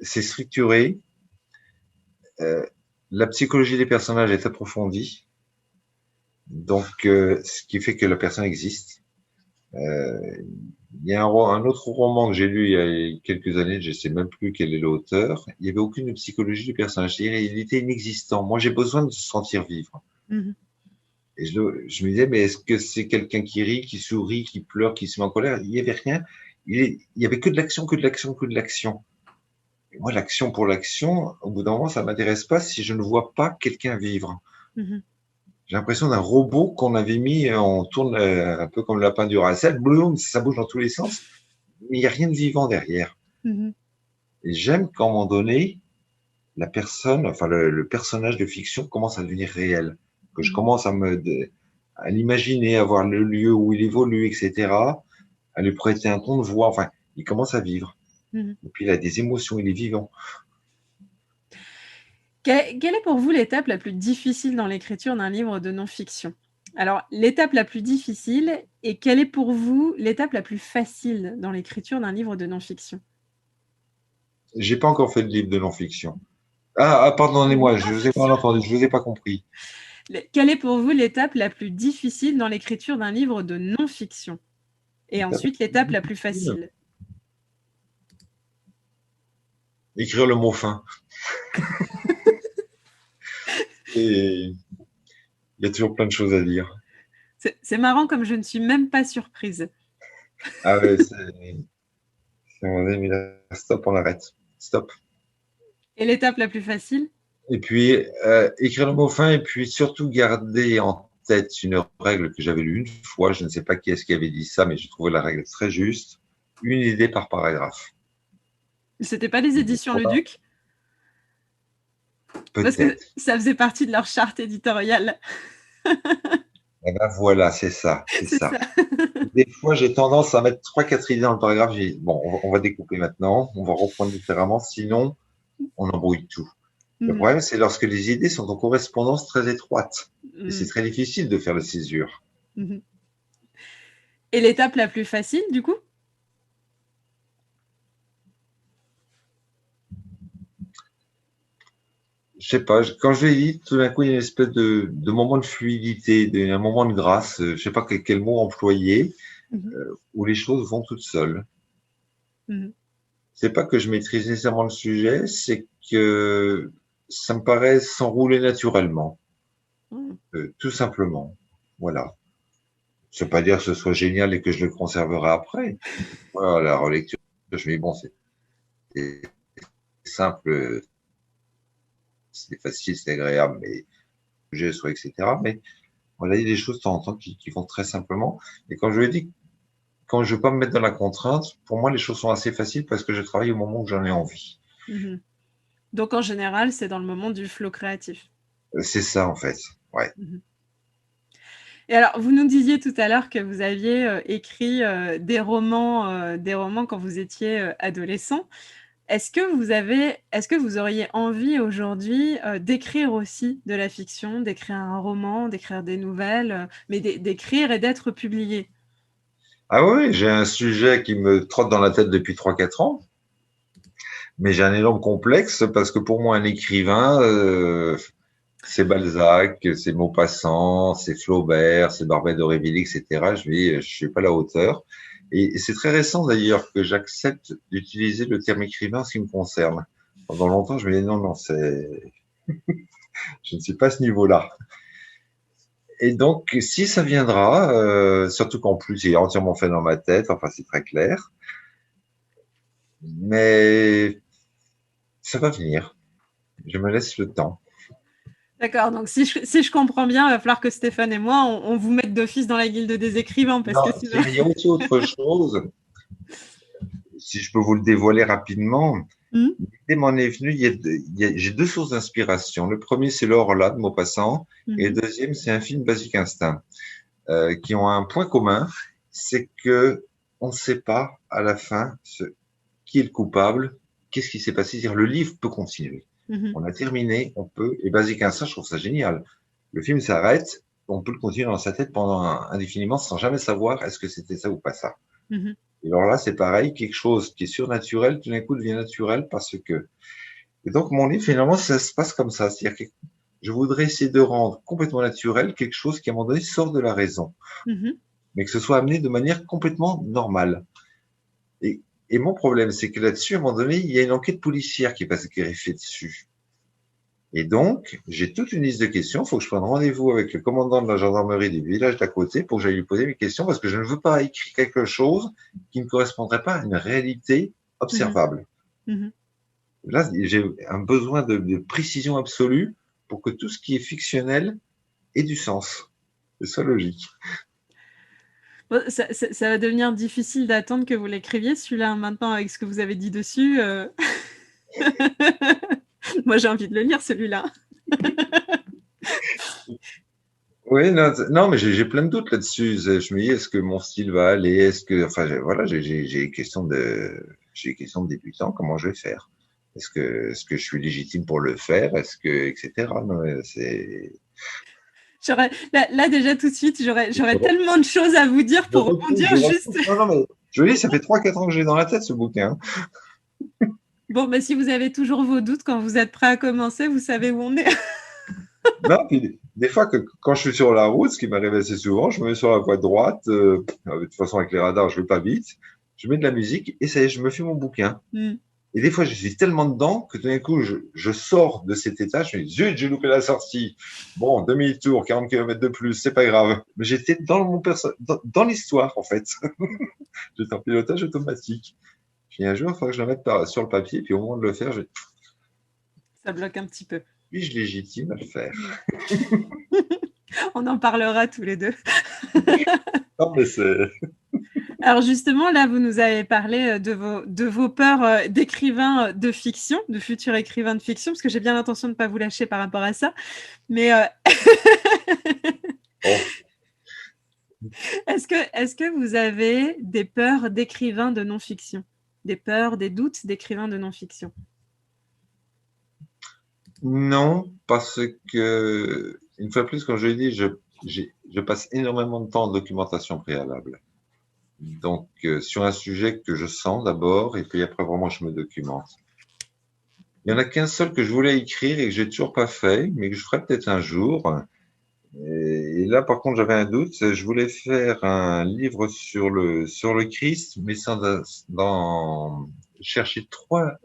C'est structuré. La psychologie des personnages est approfondie. Donc, ce qui fait que la personne existe. Il y a un autre roman que j'ai lu il y a quelques années, je sais même plus quel est l'auteur. Il n'y avait aucune psychologie du personnage. Il était inexistant. Moi, j'ai besoin de se sentir vivre. Et je me disais, mais est-ce que c'est quelqu'un qui rit, qui sourit, qui pleure, qui se met en colère? Il n'y avait rien. Il y avait que de l'action, que de l'action, que de l'action. Et moi, l'action pour l'action, au bout d'un moment, ça m'intéresse pas si je ne vois pas quelqu'un vivre. J'ai l'impression d'un robot qu'on avait mis, on tourne un peu comme le lapin du Duracell, boum, ça bouge dans tous les sens, mais il n'y a rien de vivant derrière. Et j'aime qu'à un moment donné, la personne, enfin le personnage de fiction commence à devenir réel, que je commence à me à l'imaginer, à voir le lieu où il évolue, etc., à lui prêter un ton de voix. Enfin, il commence à vivre. Et puis, il a des émotions, il est vivant. Quelle est pour vous l'étape la plus difficile dans l'écriture d'un livre de non-fiction? Alors, l'étape la plus difficile et quelle est pour vous l'étape la plus facile dans l'écriture d'un livre de non-fiction? J'ai pas encore fait de livre de non-fiction. Pardonnez-moi, je vous ai mal entendu, je vous ai pas compris. Quelle est pour vous l'étape la plus difficile dans l'écriture d'un livre de non-fiction? Et ensuite, l'étape la plus facile. Écrire le mot fin. Et il y a toujours plein de choses à dire. C'est marrant comme je ne suis même pas surprise. Ah ouais, on est mis là, stop, on arrête. Stop. Et l'étape la plus facile? Et puis, écrire le mot fin et puis surtout garder en tête une règle que j'avais lue une fois. Je ne sais pas qui est-ce qui avait dit ça, mais j'ai trouvé la règle très juste. Une idée par paragraphe. C'était pas les éditions Le Duc? Parce que Peut-être. ça faisait partie de leur charte éditoriale. Eh ben voilà, c'est ça, c'est C'est ça. ça. Des fois, j'ai tendance à mettre 3-4 idées dans le paragraphe. J'ai dit, bon, on va découper maintenant, on va reprendre différemment, sinon on embrouille tout. Le problème, c'est lorsque les idées sont en correspondance très étroite. Et c'est très difficile de faire la césure. Et l'étape la plus facile, du coup? Je sais pas, quand je l'ai dit, tout d'un coup, il y a une espèce de moment de fluidité, un moment de grâce, je sais pas quel mot employer, où les choses vont toutes seules. C'est pas que je maîtrise nécessairement le sujet, c'est que ça me paraît s'enrouler naturellement. Tout simplement. Voilà. Ça veut pas dire que ce soit génial et que je le conserverai après. Voilà, la relecture, je me dis, bon, c'est simple, c'est facile, c'est agréable, mais sujet soit, etc. Mais voilà, il y a des choses de temps en temps qui vont très simplement. Et quand je lui ai dit, quand je veux pas me mettre dans la contrainte, pour moi, les choses sont assez faciles parce que je travaille au moment où j'en ai envie. Donc, en général, c'est dans le moment du flow créatif. C'est ça, en fait. Ouais. Et alors, vous nous disiez tout à l'heure que vous aviez écrit des romans quand vous étiez adolescent. Est-ce que vous auriez envie aujourd'hui d'écrire aussi de la fiction, d'écrire un roman, d'écrire des nouvelles, mais d'écrire et d'être publié? Ah oui, j'ai un sujet qui me trotte dans la tête depuis 3-4 ans, mais j'ai un énorme complexe parce que pour moi, un écrivain, c'est Balzac, c'est Maupassant, c'est Flaubert, c'est Barbet d'Aurevilly, etc. Je suis pas à la hauteur. Et c'est très récent d'ailleurs que j'accepte d'utiliser le terme écrivain en ce qui me concerne. Pendant longtemps, je me disais non, je ne suis pas à ce niveau-là. Et donc, si ça viendra, surtout qu'en plus, il est entièrement fait dans ma tête, enfin, c'est très clair, mais ça va venir. Je me laisse le temps. D'accord, donc si je comprends bien, il va falloir que Stéphane et moi, on vous mette d'office dans la guilde des écrivains. Parce Non, que sinon... il y a aussi autre chose. Si je peux vous le dévoiler rapidement, l'idée m'en est venue. J'ai deux sources d'inspiration. Le premier, c'est l'Horla de Maupassant, et le deuxième, c'est un film Basic Instinct, qui ont un point commun, c'est que on ne sait pas à la fin qui est le coupable, qu'est-ce qui s'est passé. C'est-à-dire, le livre peut continuer. On a terminé, on peut. Et Basic Instinct, je trouve ça génial. Le film s'arrête, on peut le continuer dans sa tête pendant indéfiniment sans jamais savoir est-ce que c'était ça ou pas ça. Et alors là, c'est pareil, quelque chose qui est surnaturel, tout d'un coup devient naturel parce que. Et donc, mon livre, finalement, ça se passe comme ça. C'est-à-dire que je voudrais essayer de rendre complètement naturel quelque chose qui, à un moment donné, sort de la raison. Mais que ce soit amené de manière complètement normale. Et mon problème, c'est que là-dessus, à un moment donné, il y a une enquête policière qui est greffée dessus. Et donc, j'ai toute une liste de questions. Il faut que je prenne rendez-vous avec le commandant de la gendarmerie du village d'à côté pour que j'aille lui poser mes questions parce que je ne veux pas écrire quelque chose qui ne correspondrait pas à une réalité observable. Là, j'ai un besoin de précision absolue pour que tout ce qui est fictionnel ait du sens, que ce soit logique. Ça va devenir difficile d'attendre que vous l'écriviez, celui-là, maintenant, avec ce que vous avez dit dessus. Moi, j'ai envie de le lire, celui-là. Oui, non, non, mais j'ai plein de doutes là-dessus. Je me dis, est-ce que mon style va aller? Enfin, voilà, j'ai des questions j'ai des questions de débutant. Comment je vais faire? Est-ce que je suis légitime pour le faire? Etc. Non, c'est. Là, déjà tout de suite, j'aurais tellement de choses à vous dire Je pour repousse, rebondir je juste. repousse. Non, non, mais je vous dis, ça fait 3, 4 ans que j'ai dans la tête ce bouquin. Bon, bah, si vous avez toujours vos doutes quand vous êtes prêt à commencer, vous savez où on est. Non, puis des fois que quand je suis sur la route, ce qui m'arrive assez souvent, je me mets sur la voie droite. De toute façon, avec les radars, je vais pas vite. Je mets de la musique et ça y est, je me fais mon bouquin. Mm. Et des fois, je suis tellement dedans que tout d'un coup, je sors de cet état. Je me dis, zut, j'ai loupé la sortie. Bon, demi-tour, 40 km de plus, c'est pas grave. Mais j'étais dans l'histoire, en fait. J'étais en pilotage automatique. Puis un jour, il faut que je le mette sur le papier. Puis au moment de le faire, Ça bloque un petit peu. suis-je légitime à le faire? On en parlera tous les deux. Non, mais c'est. Alors justement, là, vous nous avez parlé de vos peurs d'écrivain de fiction, de futur écrivain de fiction, parce que j'ai bien l'intention de ne pas vous lâcher par rapport à ça. Mais Oh. est-ce que vous avez des peurs d'écrivain de non-fiction? Des peurs, des doutes d'écrivain de non-fiction? Non, parce que, une fois de plus, comme je l'ai dit, je passe énormément de temps en documentation préalable. Donc, sur un sujet que je sens d'abord, et puis après, vraiment, je me documente. Il y en a qu'un seul que je voulais écrire et que j'ai toujours pas fait, mais que je ferai peut-être un jour. Et là, par contre, j'avais un doute. Je voulais faire un livre sur le Christ, mais sans chercher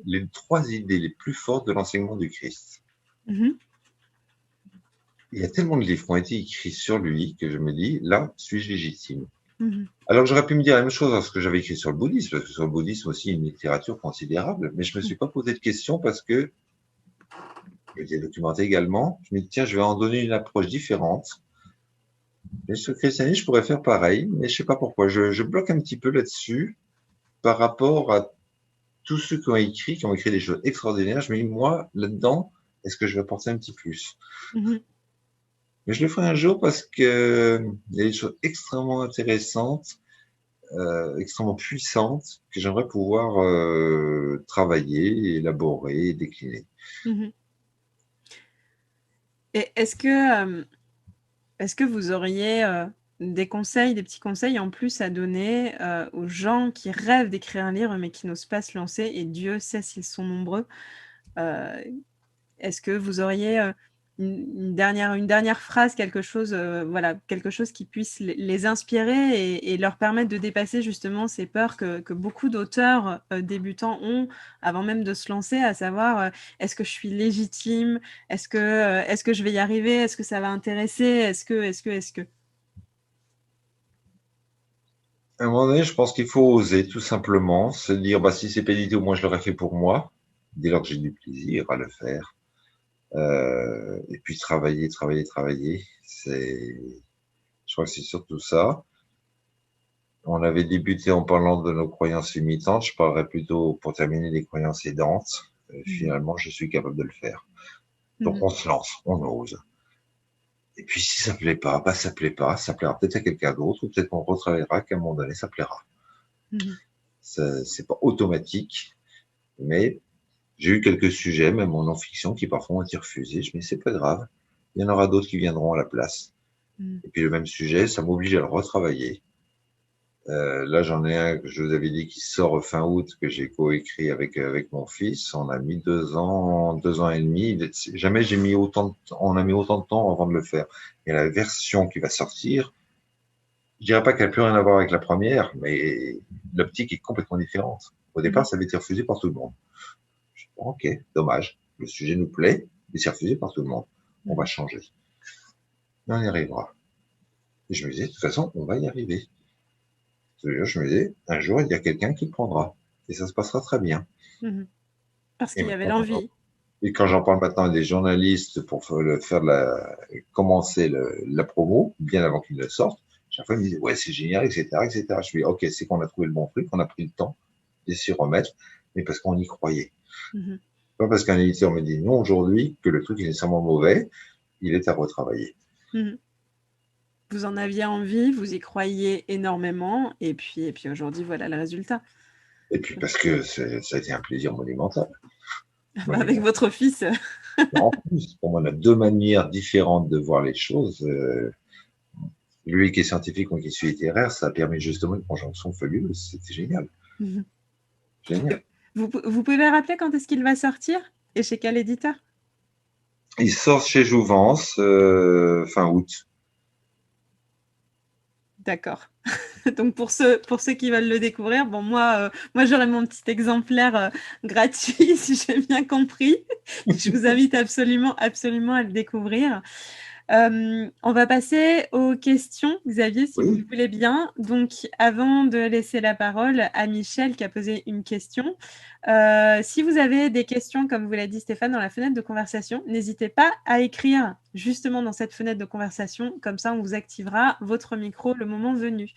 les trois idées les plus fortes de l'enseignement du Christ. Mm-hmm. Il y a tellement de livres qui ont été écrits sur lui que je me dis, là, suis-je légitime? Mm-hmm. Alors j'aurais pu me dire la même chose lorsque j'avais écrit sur le bouddhisme, parce que sur le bouddhisme aussi, une littérature considérable, mais je me suis pas posé de questions parce que je l'ai documenté également. Je me dis, tiens, je vais en donner une approche différente. Mais sur le christianisme, je pourrais faire pareil, mais je sais pas pourquoi. Je bloque un petit peu là-dessus par rapport à tous ceux qui ont écrit des choses extraordinaires. Je me dis, moi, là-dedans, est-ce que je vais apporter un petit plus? Mm-hmm. Mais je le ferai un jour parce que il y a des choses extrêmement intéressantes, extrêmement puissantes que j'aimerais pouvoir travailler, élaborer et décliner. Mm-hmm. Et est-ce que vous auriez des conseils, des petits conseils en plus à donner aux gens qui rêvent d'écrire un livre mais qui n'osent pas se lancer, et Dieu sait s'ils sont nombreux. Est-ce que vous auriez une dernière phrase, quelque chose qui puisse les inspirer et leur permettre de dépasser justement ces peurs que beaucoup d'auteurs débutants ont avant même de se lancer, à savoir est-ce que je suis légitime? Est-ce que je vais y arriver? Est-ce que ça va intéresser? Est-ce que À un moment donné, je pense qu'il faut oser, tout simplement, se dire, bah, si c'est pas édité, au moins je l'aurais fait pour moi, dès lors que j'ai du plaisir à le faire. Et puis travailler. Je crois que c'est surtout ça. On avait débuté en parlant de nos croyances limitantes. Je parlerai plutôt, pour terminer, des croyances aidantes. Finalement, je suis capable de le faire. Donc, on se lance, on ose. Et puis, si ça plaît pas, bah, ça plaît pas. Ça plaira peut-être à quelqu'un d'autre, ou peut-être qu'on retravaillera, qu'à un moment donné, ça plaira. C'est pas automatique, mais j'ai eu quelques sujets, même en non-fiction, qui parfois ont été refusés. Je me dis, c'est pas grave. Il y en aura d'autres qui viendront à la place. Et puis, le même sujet, ça m'oblige à le retravailler. Là, j'en ai un que je vous avais dit qui sort fin août, que j'ai coécrit avec mon fils. On a mis 2 ans et demi. Jamais on a mis autant de temps avant de le faire. Et la version qui va sortir, je dirais pas qu'elle n'a plus rien à voir avec la première, mais l'optique est complètement différente. Au départ, ça avait été refusé par tout le monde. Je dis, ok, dommage. Le sujet nous plaît, mais c'est refusé par tout le monde. On va changer. Et on y arrivera. Et je me disais, de toute façon, on va y arriver. Je me disais, un jour, il y a quelqu'un qui le prendra. Et ça se passera très bien. Parce qu'il y avait l'envie. Et quand j'en parle maintenant à des journalistes pour commencer la promo, bien avant qu'ils le sortent, chaque fois ils me disent, ouais, c'est génial, etc., etc. Je dis, ok, c'est qu'on a trouvé le bon truc, qu'on a pris le temps de s'y remettre, mais parce qu'on y croyait. Pas parce qu'un éditeur me dit non aujourd'hui que le truc est nécessairement mauvais, il est à retravailler. Vous en aviez envie, vous y croyiez énormément, et puis aujourd'hui, voilà le résultat. Et puis parce que ça a été un plaisir monumental. Avec votre fils. En plus, pour moi, on a deux manières différentes de voir les choses. Lui qui est scientifique, moi qui suis littéraire, ça a permis justement une conjonction fabuleuse. C'était génial. Génial. Vous pouvez rappeler quand est-ce qu'il va sortir et chez quel éditeur? Il sort chez Jouvence fin août. D'accord. Donc pour ceux qui veulent le découvrir, bon moi j'aurai mon petit exemplaire gratuit si j'ai bien compris. Je vous invite absolument à le découvrir. On va passer aux questions, Xavier, si vous le voulez bien. Donc, avant de laisser la parole à Michel qui a posé une question, si vous avez des questions, comme vous l'a dit Stéphane, dans la fenêtre de conversation, n'hésitez pas à écrire justement dans cette fenêtre de conversation. Comme ça, on vous activera votre micro le moment venu.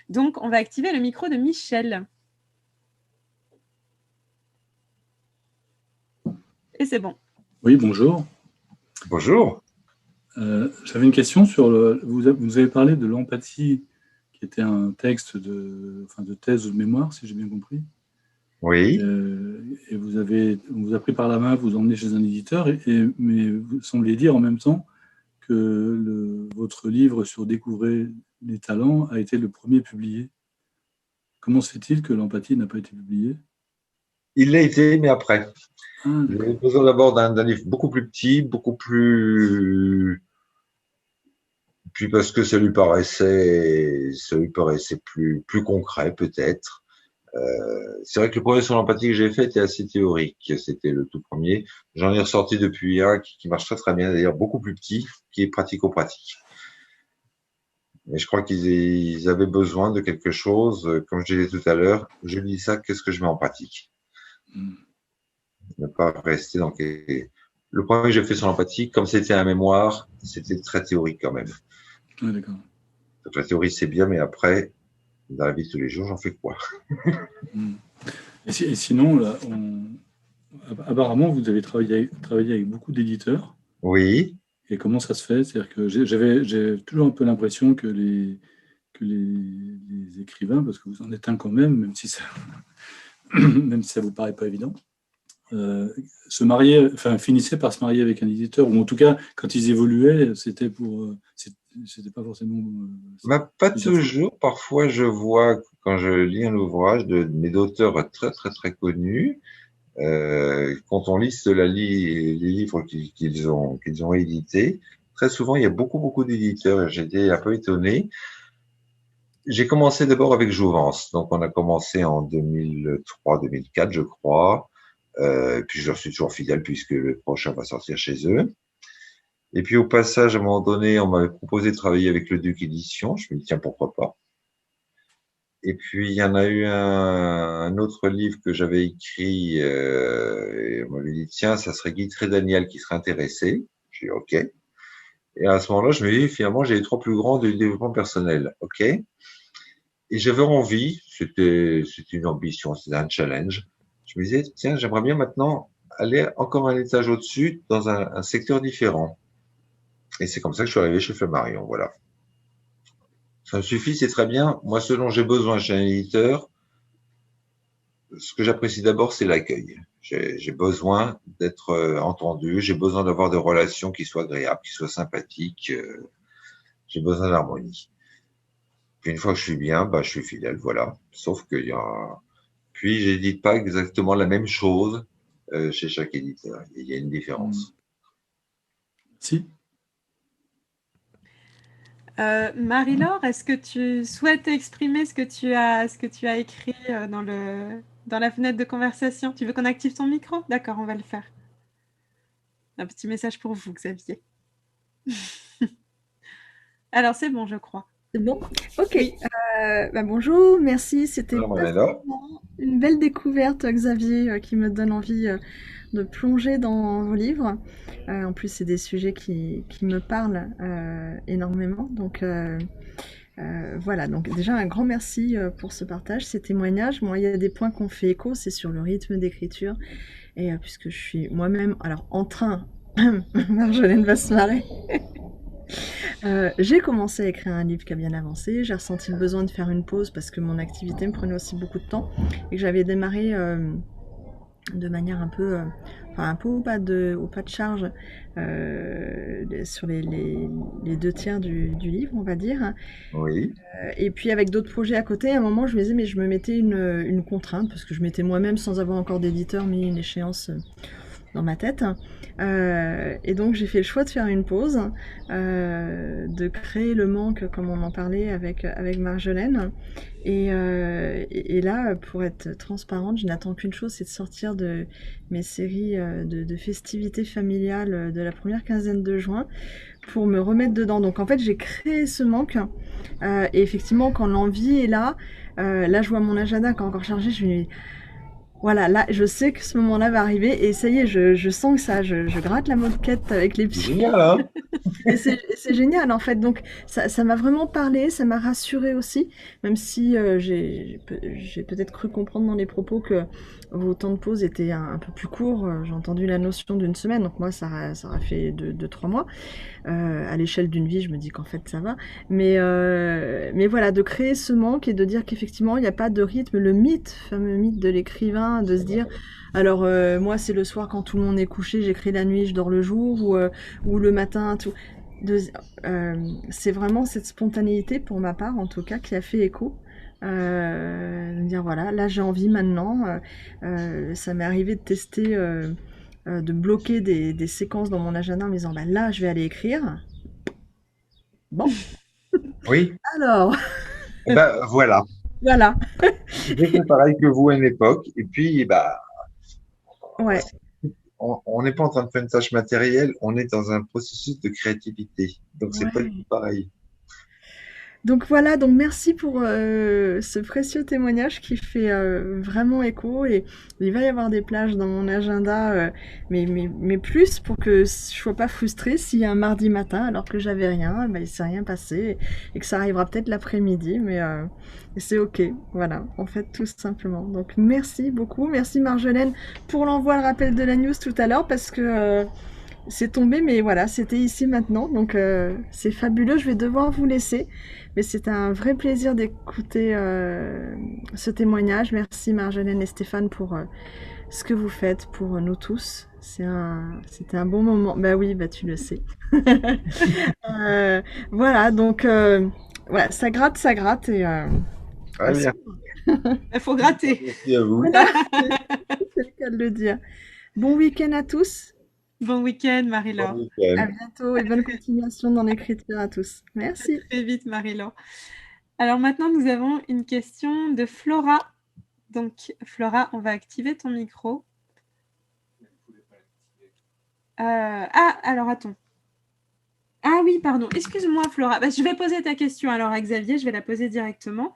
Donc, on va activer le micro de Michel. Et c'est bon. Oui, bonjour. Bonjour. J'avais une question sur vous avez parlé de l'empathie, qui était un texte de thèse ou de mémoire, si j'ai bien compris. Oui. Et on vous a pris par la main, vous emmenez chez un éditeur, mais vous sembliez dire en même temps que votre livre sur Découvrez les talents a été le premier publié. Comment se fait-il que l'empathie n'a pas été publié? Il l'a été, mais après. Ah, j'avais besoin d'abord d'un livre beaucoup plus petit, beaucoup plus... Puis parce que ça lui paraissait plus concret, peut-être. C'est vrai que le premier sur l'empathie que j'ai fait était assez théorique. C'était le tout premier. J'en ai ressorti depuis un qui marche très très bien, d'ailleurs beaucoup plus petit, qui est pratico-pratique. Mais je crois qu'ils avaient besoin de quelque chose, comme je disais tout à l'heure, je lis ça, qu'est-ce que je mets en pratique? Ne pas rester dans... Le premier que j'ai fait sur l'empathie, comme c'était un mémoire, c'était très théorique quand même. Ah, d'accord. Donc, la théorie, c'est bien, mais après, dans la vie de tous les jours, j'en fais quoi? Et sinon, là, apparemment, vous avez travaillé avec beaucoup d'éditeurs. Oui. Et comment ça se fait? C'est-à-dire que j'ai toujours un peu l'impression que les écrivains, parce que vous en êtes un quand même si ça vous paraît pas évident, finissaient par se marier avec un éditeur, ou en tout cas, quand ils évoluaient, c'était pas forcément... Pas toujours. Parfois, je vois, quand je lis un ouvrage mais d'auteurs très, très, très connus, quand on lit les livres qu'ils ont édités, très souvent, il y a beaucoup, beaucoup d'éditeurs, et j'étais un peu étonné. J'ai commencé d'abord avec Jouvence. Donc, on a commencé en 2003-2004, je crois. Puis, je suis toujours fidèle puisque le prochain va sortir chez eux. Et puis, au passage, à un moment donné, on m'avait proposé de travailler avec le Duc Édition. Je me dis, tiens, pourquoi pas? Et puis, il y en a eu un autre livre que j'avais écrit, et on m'avait dit, tiens, ça serait Guy Trédaniel qui serait intéressé. J'ai dit, OK. Et à ce moment-là, je me dis, finalement, j'ai les trois plus grands du développement personnel. OK. Et j'avais envie, c'était une ambition, c'était un challenge. Je me disais, tiens, j'aimerais bien maintenant aller encore un étage au-dessus dans un secteur différent. Et c'est comme ça que je suis arrivé chez Flammarion, voilà. Ça me suffit, c'est très bien. Moi, ce dont j'ai besoin chez un éditeur, ce que j'apprécie d'abord, c'est l'accueil. J'ai besoin d'être entendu, j'ai besoin d'avoir des relations qui soient agréables, qui soient sympathiques. J'ai besoin d'harmonie. Puis une fois que je suis bien, je suis fidèle, voilà. Sauf qu'il y a... Puis, j'édite pas exactement la même chose chez chaque éditeur. Il y a une différence. Si. Marie-Laure, est-ce que tu souhaites exprimer ce que tu as écrit dans la fenêtre de conversation? Tu veux qu'on active ton micro? D'accord, on va le faire. Un petit message pour vous, Xavier. Alors, c'est bon, je crois. C'est bon? Ok. Oui. Bonjour, merci. C'était une belle découverte, Xavier, qui me donne envie de plonger dans vos livres. En plus, c'est des sujets qui me parlent énormément. Donc, voilà. Donc, déjà, un grand merci pour ce partage, ces témoignages. Moi, il y a des points qu'on fait écho, c'est sur le rythme d'écriture. Et puisque je suis moi-même, alors en train, Marjolaine va se marrer. J'ai commencé à écrire un livre qui a bien avancé. J'ai ressenti le besoin de faire une pause parce que mon activité me prenait aussi beaucoup de temps et que j'avais démarré de manière un peu, enfin un peu au pas de charge sur les 2 tiers du livre, on va dire. Oui. Et puis avec d'autres projets à côté, à un moment, je me disais, mais je me mettais une contrainte parce que je m'étais moi-même, sans avoir encore d'éditeur, mis une échéance dans ma tête. Et donc j'ai fait le choix de faire une pause, de créer le manque, comme on en parlait avec Marjolaine. Et là, pour être transparente, je n'attends qu'une chose, c'est de sortir de mes séries de festivités familiales de la première quinzaine de juin pour me remettre dedans. Donc en fait, j'ai créé ce manque. Et effectivement, quand l'envie est là, là je vois mon agenda qui est encore chargé, je me dis voilà, là, je sais que ce moment-là va arriver et ça y est, je sens que ça, je gratte la moquette avec les pieds. Génial, hein? Et c'est génial en fait. Donc ça m'a vraiment parlé, ça m'a rassurée aussi, même si j'ai peut-être cru comprendre dans les propos que vos temps de pause étaient un peu plus courts. J'ai entendu la notion d'une semaine, donc moi ça aura fait 2-3 mois. À l'échelle d'une vie, je me dis qu'en fait ça va. Mais voilà, de créer ce manque et de dire qu'effectivement il n'y a pas de rythme, le fameux mythe de l'écrivain, de se dire alors moi c'est le soir quand tout le monde est couché, j'écris la nuit, je dors le jour, ou le matin, tout. C'est vraiment cette spontanéité pour ma part en tout cas qui a fait écho. De dire voilà, là j'ai envie maintenant. Ça m'est arrivé de tester, de bloquer des séquences dans mon agenda en me disant bah, là je vais aller écrire. Bon. Oui. Alors. Et ben voilà. Voilà. J'ai fait pareil que vous à une époque. Et puis, bah, ouais. On n'est pas en train de faire une tâche matérielle, on est dans un processus de créativité. Donc, c'est pas du tout pareil. Donc voilà, donc merci pour ce précieux témoignage qui fait vraiment écho et il va y avoir des plages dans mon agenda, mais plus pour que je sois pas frustrée s'il y a un mardi matin alors que j'avais rien, ben, il s'est rien passé et que ça arrivera peut-être l'après-midi, mais c'est ok, voilà, en fait tout simplement. Donc merci beaucoup, merci Marjolaine pour l'envoi, le rappel de la news tout à l'heure parce que c'est tombé, mais voilà, c'était ici maintenant, donc c'est fabuleux, je vais devoir vous laisser. Mais c'est un vrai plaisir d'écouter ce témoignage. Merci Marjolaine et Stéphane pour ce que vous faites pour nous tous. C'était un bon moment. Bah oui, bah tu le sais. Voilà, donc voilà, ça gratte et Très bien. Il faut gratter. Merci à vous. Voilà, c'est le cas de le dire. Bon week-end à tous. Bon week-end, Marie-Laure. Bon week-end. À bientôt et bonne continuation dans l'écriture à tous. Merci. À très vite, Marie-Laure. Alors maintenant, nous avons une question de Flora. Donc, Flora, on va activer ton micro. Alors attends. Ah oui, pardon. Excuse-moi, Flora. Bah, je vais poser ta question alors à Xavier. Je vais la poser directement.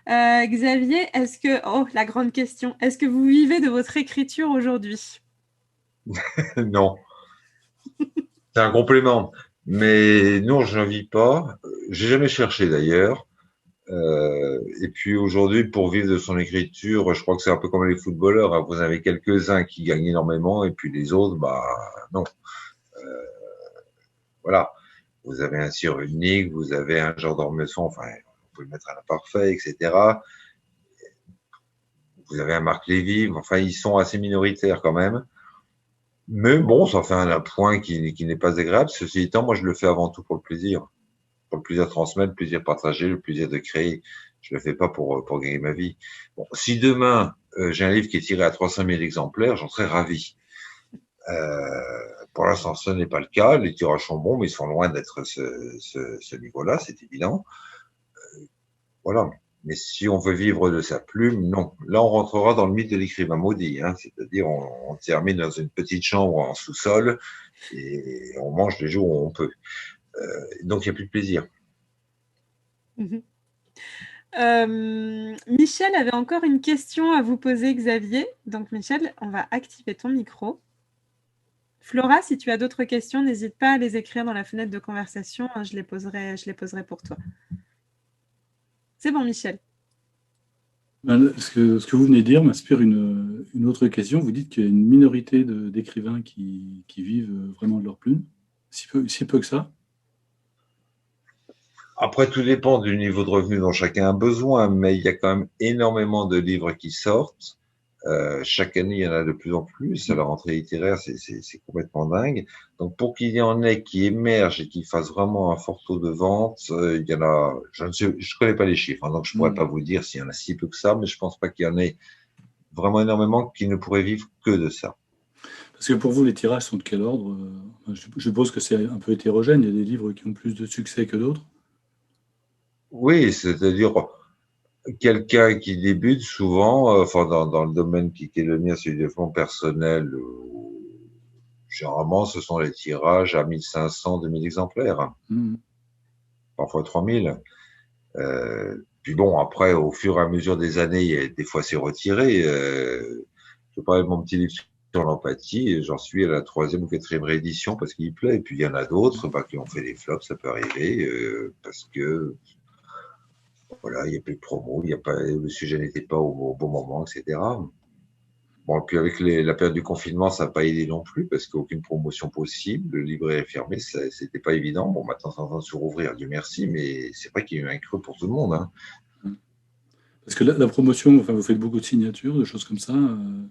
Xavier, est-ce que... Oh, la grande question. Est-ce que vous vivez de votre écriture aujourd'hui? Non. C'est un complément. Mais non, je n'en vis pas. J'ai jamais cherché d'ailleurs. Et puis aujourd'hui, pour vivre de son écriture, je crois que c'est un peu comme les footballeurs, hein. Vous avez quelques-uns qui gagnent énormément et puis les autres, bah non. Voilà. Vous avez un Cyril unique, vous avez un Jean d'Ormesson, enfin, on peut le mettre à l'imparfait, etc. Vous avez un Marc Lévy, enfin, ils sont assez minoritaires quand même. Mais bon, ça fait un point qui n'est pas agréable. Ceci étant, moi, je le fais avant tout pour le plaisir. Pour le plaisir de transmettre, le plaisir de partager, le plaisir de créer. Je le fais pas pour gagner ma vie. Bon, si demain, j'ai un livre qui est tiré à 300 000 exemplaires, j'en serais ravi. Pour l'instant, ce n'est pas le cas. Les tirages sont bons, mais ils sont loin d'être ce niveau-là, c'est évident. Voilà. Mais si on veut vivre de sa plume, non. Là, on rentrera dans le mythe de l'écrivain maudit, hein. C'est-à-dire, on termine dans une petite chambre en sous-sol et on mange les jours où on peut. Donc, il n'y a plus de plaisir. Michel avait encore une question à vous poser, Xavier. Donc, Michel, on va activer ton micro. Flora, si tu as d'autres questions, n'hésite pas à les écrire dans la fenêtre de conversation. Je les poserai pour toi. C'est bon, Michel. Ce que vous venez de dire m'inspire une autre question. Vous dites qu'il y a une minorité d'écrivains qui vivent vraiment de leur plume. Si peu que ça. Après, tout dépend du niveau de revenu dont chacun a besoin, mais il y a quand même énormément de livres qui sortent. Chaque année, il y en a de plus en plus. À la rentrée littéraire, c'est complètement dingue. Donc, pour qu'il y en ait qui émergent et qui fassent vraiment un fort taux de vente, il y en a, je connais pas les chiffres, hein, donc je pourrais pas vous dire s'il y en a si peu que ça, mais je pense pas qu'il y en ait vraiment énormément qui ne pourraient vivre que de ça. Parce que pour vous, les tirages sont de quel ordre? Je suppose que c'est un peu hétérogène. Il y a des livres qui ont plus de succès que d'autres. Oui, c'est-à-dire quelqu'un qui débute souvent, enfin dans le domaine qui est le mien, c'est le développement personnel. Généralement, ce sont les tirages à 1500, 2000 exemplaires, parfois 3000. Puis bon, après, au fur et à mesure des années, des fois c'est retiré. Je parlais de mon petit livre sur l'empathie, et j'en suis à la 3e ou 4e réédition parce qu'il plaît. Et puis il y en a d'autres qui ont fait des flops, ça peut arriver, parce que voilà, il n'y a plus de promo, il y a pas, le sujet n'était pas au bon moment, etc. Bon, et puis avec la période du confinement, ça n'a pas aidé non plus parce qu'aucune promotion possible. Le livret est fermé, c'était pas évident. Bon, maintenant, c'est en train de se rouvrir, Dieu merci, mais c'est vrai qu'il y a eu un creux pour tout le monde. Hein. Parce que la promotion, enfin, vous faites beaucoup de signatures, de choses comme ça.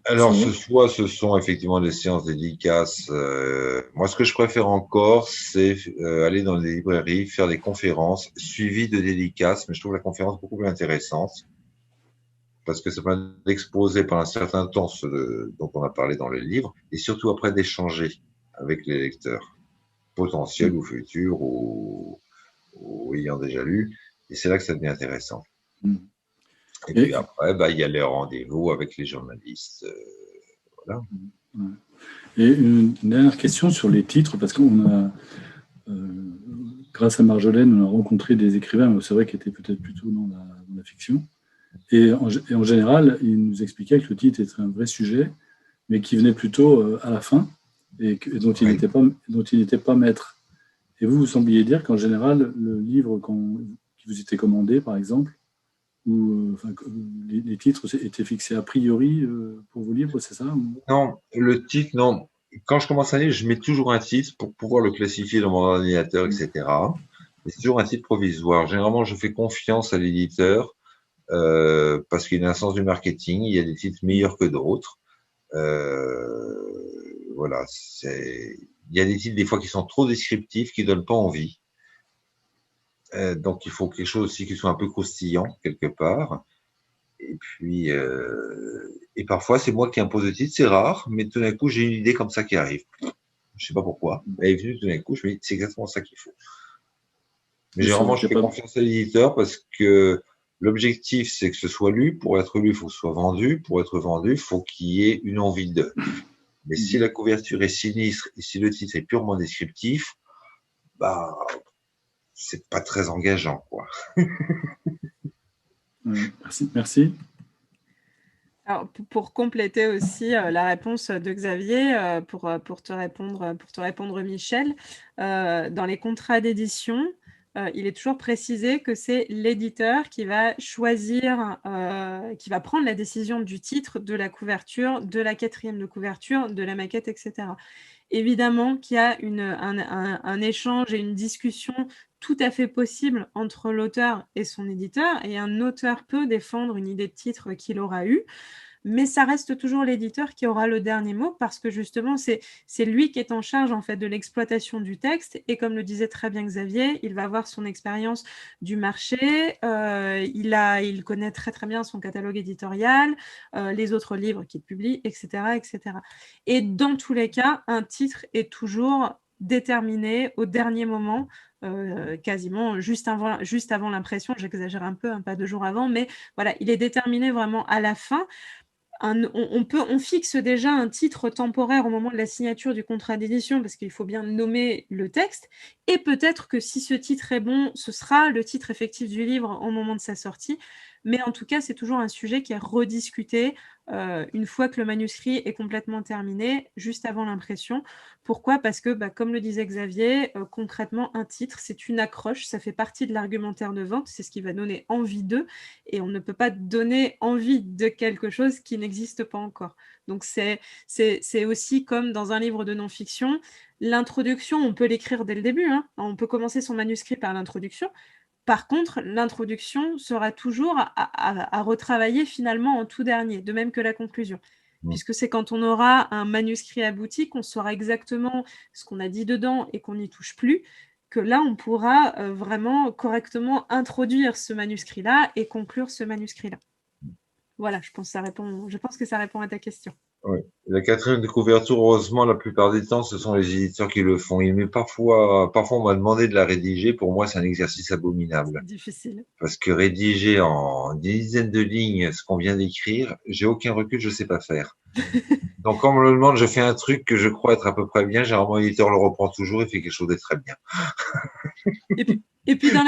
Alors, ce sont effectivement des séances dédicaces. Moi, ce que je préfère encore, c'est aller dans les librairies, faire des conférences suivies de dédicaces. Mais je trouve la conférence beaucoup plus intéressante parce que ça permet d'exposer pendant un certain temps ce dont on a parlé dans le livre et surtout après d'échanger avec les lecteurs potentiels ou futurs ou ayant déjà lu. Et c'est là que ça devient intéressant. Et puis après, il y a les rendez-vous avec les journalistes. Voilà. Et une dernière question sur les titres, parce qu'on a, grâce à Marjolaine, on a rencontré des écrivains, mais c'est vrai qu'ils étaient peut-être plutôt dans la fiction. Et en général, ils nous expliquaient que le titre était un vrai sujet, mais qui venait plutôt à la fin, et dont il n'était pas maître. Et vous sembliez dire qu'en général, le livre qui vous était commandé, par exemple, ou les titres étaient fixés a priori pour vos livres, c'est ça ou... Non, le titre, non. Quand je commence un livre, je mets toujours un titre pour pouvoir le classifier dans mon ordinateur, etc. Mais c'est toujours un titre provisoire. Généralement, je fais confiance à l'éditeur parce qu'il a un sens du marketing. Il y a des titres meilleurs que d'autres. Voilà, il y a des titres des fois qui sont trop descriptifs, qui donnent pas envie. Donc il faut quelque chose aussi qui soit un peu croustillant quelque part. Et puis et parfois c'est moi qui impose le titre, c'est rare, mais tout d'un coup j'ai une idée comme ça qui arrive. Je sais pas pourquoi. Elle est venue tout d'un coup, je me dis c'est exactement ça qu'il faut. Mais généralement je fais confiance à l'éditeur parce que l'objectif c'est que ce soit lu. Pour être lu, il faut que ce soit vendu. Pour être vendu, il faut qu'il y ait une envie de. Mais si la couverture est sinistre et si le titre est purement descriptif, c'est pas très engageant, quoi. Merci. Alors, pour compléter aussi la réponse de Xavier, pour te répondre, Michel, dans les contrats d'édition, il est toujours précisé que c'est l'éditeur qui va choisir, qui va prendre la décision du titre, de la couverture, de la quatrième de couverture, de la maquette, etc. Évidemment qu'il y a un échange et une discussion tout à fait possible entre l'auteur et son éditeur, et un auteur peut défendre une idée de titre qu'il aura eue, mais ça reste toujours l'éditeur qui aura le dernier mot parce que justement, c'est lui qui est en charge en fait de l'exploitation du texte, et comme le disait très bien Xavier, il va avoir son expérience du marché, il connaît très très bien son catalogue éditorial, les autres livres qu'il publie, etc., etc. Et dans tous les cas, un titre est toujours déterminé au dernier moment, quasiment juste avant l'impression, j'exagère un peu, pas 2 jours avant, mais voilà, il est déterminé vraiment à la fin. On fixe déjà un titre temporaire au moment de la signature du contrat d'édition parce qu'il faut bien nommer le texte, et peut-être que si ce titre est bon, ce sera le titre effectif du livre au moment de sa sortie, mais en tout cas c'est toujours un sujet qui est rediscuté une fois que le manuscrit est complètement terminé, juste avant l'impression. Pourquoi ? Parce que, comme le disait Xavier, concrètement, un titre, c'est une accroche, ça fait partie de l'argumentaire de vente, c'est ce qui va donner envie d'eux, et on ne peut pas donner envie de quelque chose qui n'existe pas encore. Donc c'est aussi comme dans un livre de non-fiction, l'introduction, on peut l'écrire dès le début, hein. On peut commencer son manuscrit par l'introduction, Par contre, l'introduction sera toujours à retravailler finalement en tout dernier, de même que la conclusion. Puisque c'est quand on aura un manuscrit abouti qu'on saura exactement ce qu'on a dit dedans et qu'on n'y touche plus, que là, on pourra vraiment correctement introduire ce manuscrit-là et conclure ce manuscrit-là. Voilà, je pense que ça répond à ta question. Oui. La quatrième de couverture, heureusement, la plupart du temps, ce sont les éditeurs qui le font. Mais parfois, on m'a demandé de la rédiger. Pour moi, c'est un exercice abominable. C'est difficile. Parce que rédiger en dizaines de lignes ce qu'on vient d'écrire, j'ai aucun recul, je sais pas faire. Donc, quand on me le demande, je fais un truc que je crois être à peu près bien. Généralement, l'éditeur le reprend toujours et fait quelque chose de très bien. Et puis dans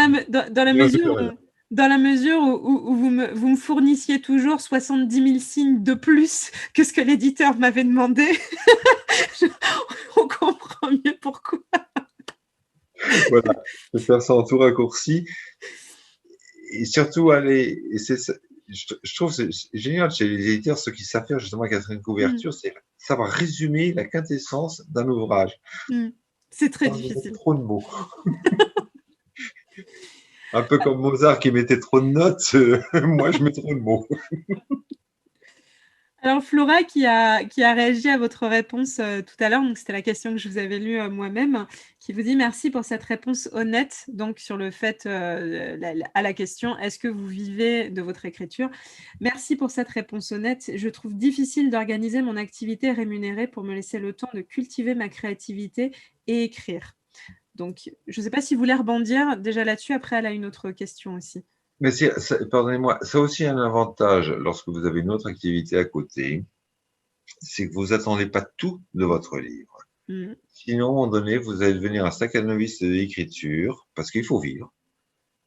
la mesure où vous me fournissiez toujours 70 000 signes de plus que ce que l'éditeur m'avait demandé, on comprend mieux pourquoi. Voilà, de faire ça en tout raccourci. Et surtout, je trouve c'est génial chez les éditeurs, ceux qui savent faire justement quatrième couverture, c'est savoir résumer la quintessence d'un ouvrage. C'est très difficile. Trop de mots. Un peu comme Mozart qui mettait trop de notes, moi je mets trop de mots. Alors Flora qui a réagi à votre réponse tout à l'heure, donc c'était la question que je vous avais lue moi-même, qui vous dit merci pour cette réponse honnête, donc sur le fait à la question est-ce que vous vivez de votre écriture? Merci pour cette réponse honnête. Je trouve difficile d'organiser mon activité rémunérée pour me laisser le temps de cultiver ma créativité et écrire. Donc je ne sais pas si vous voulez rebondir déjà là-dessus, après elle a une autre question aussi. Mais pardonnez-moi, ça a aussi un avantage lorsque vous avez une autre activité à côté, c'est que vous attendez pas tout de votre livre. Sinon, à un moment donné, vous allez devenir un staccanoviste de l'écriture parce qu'il faut vivre.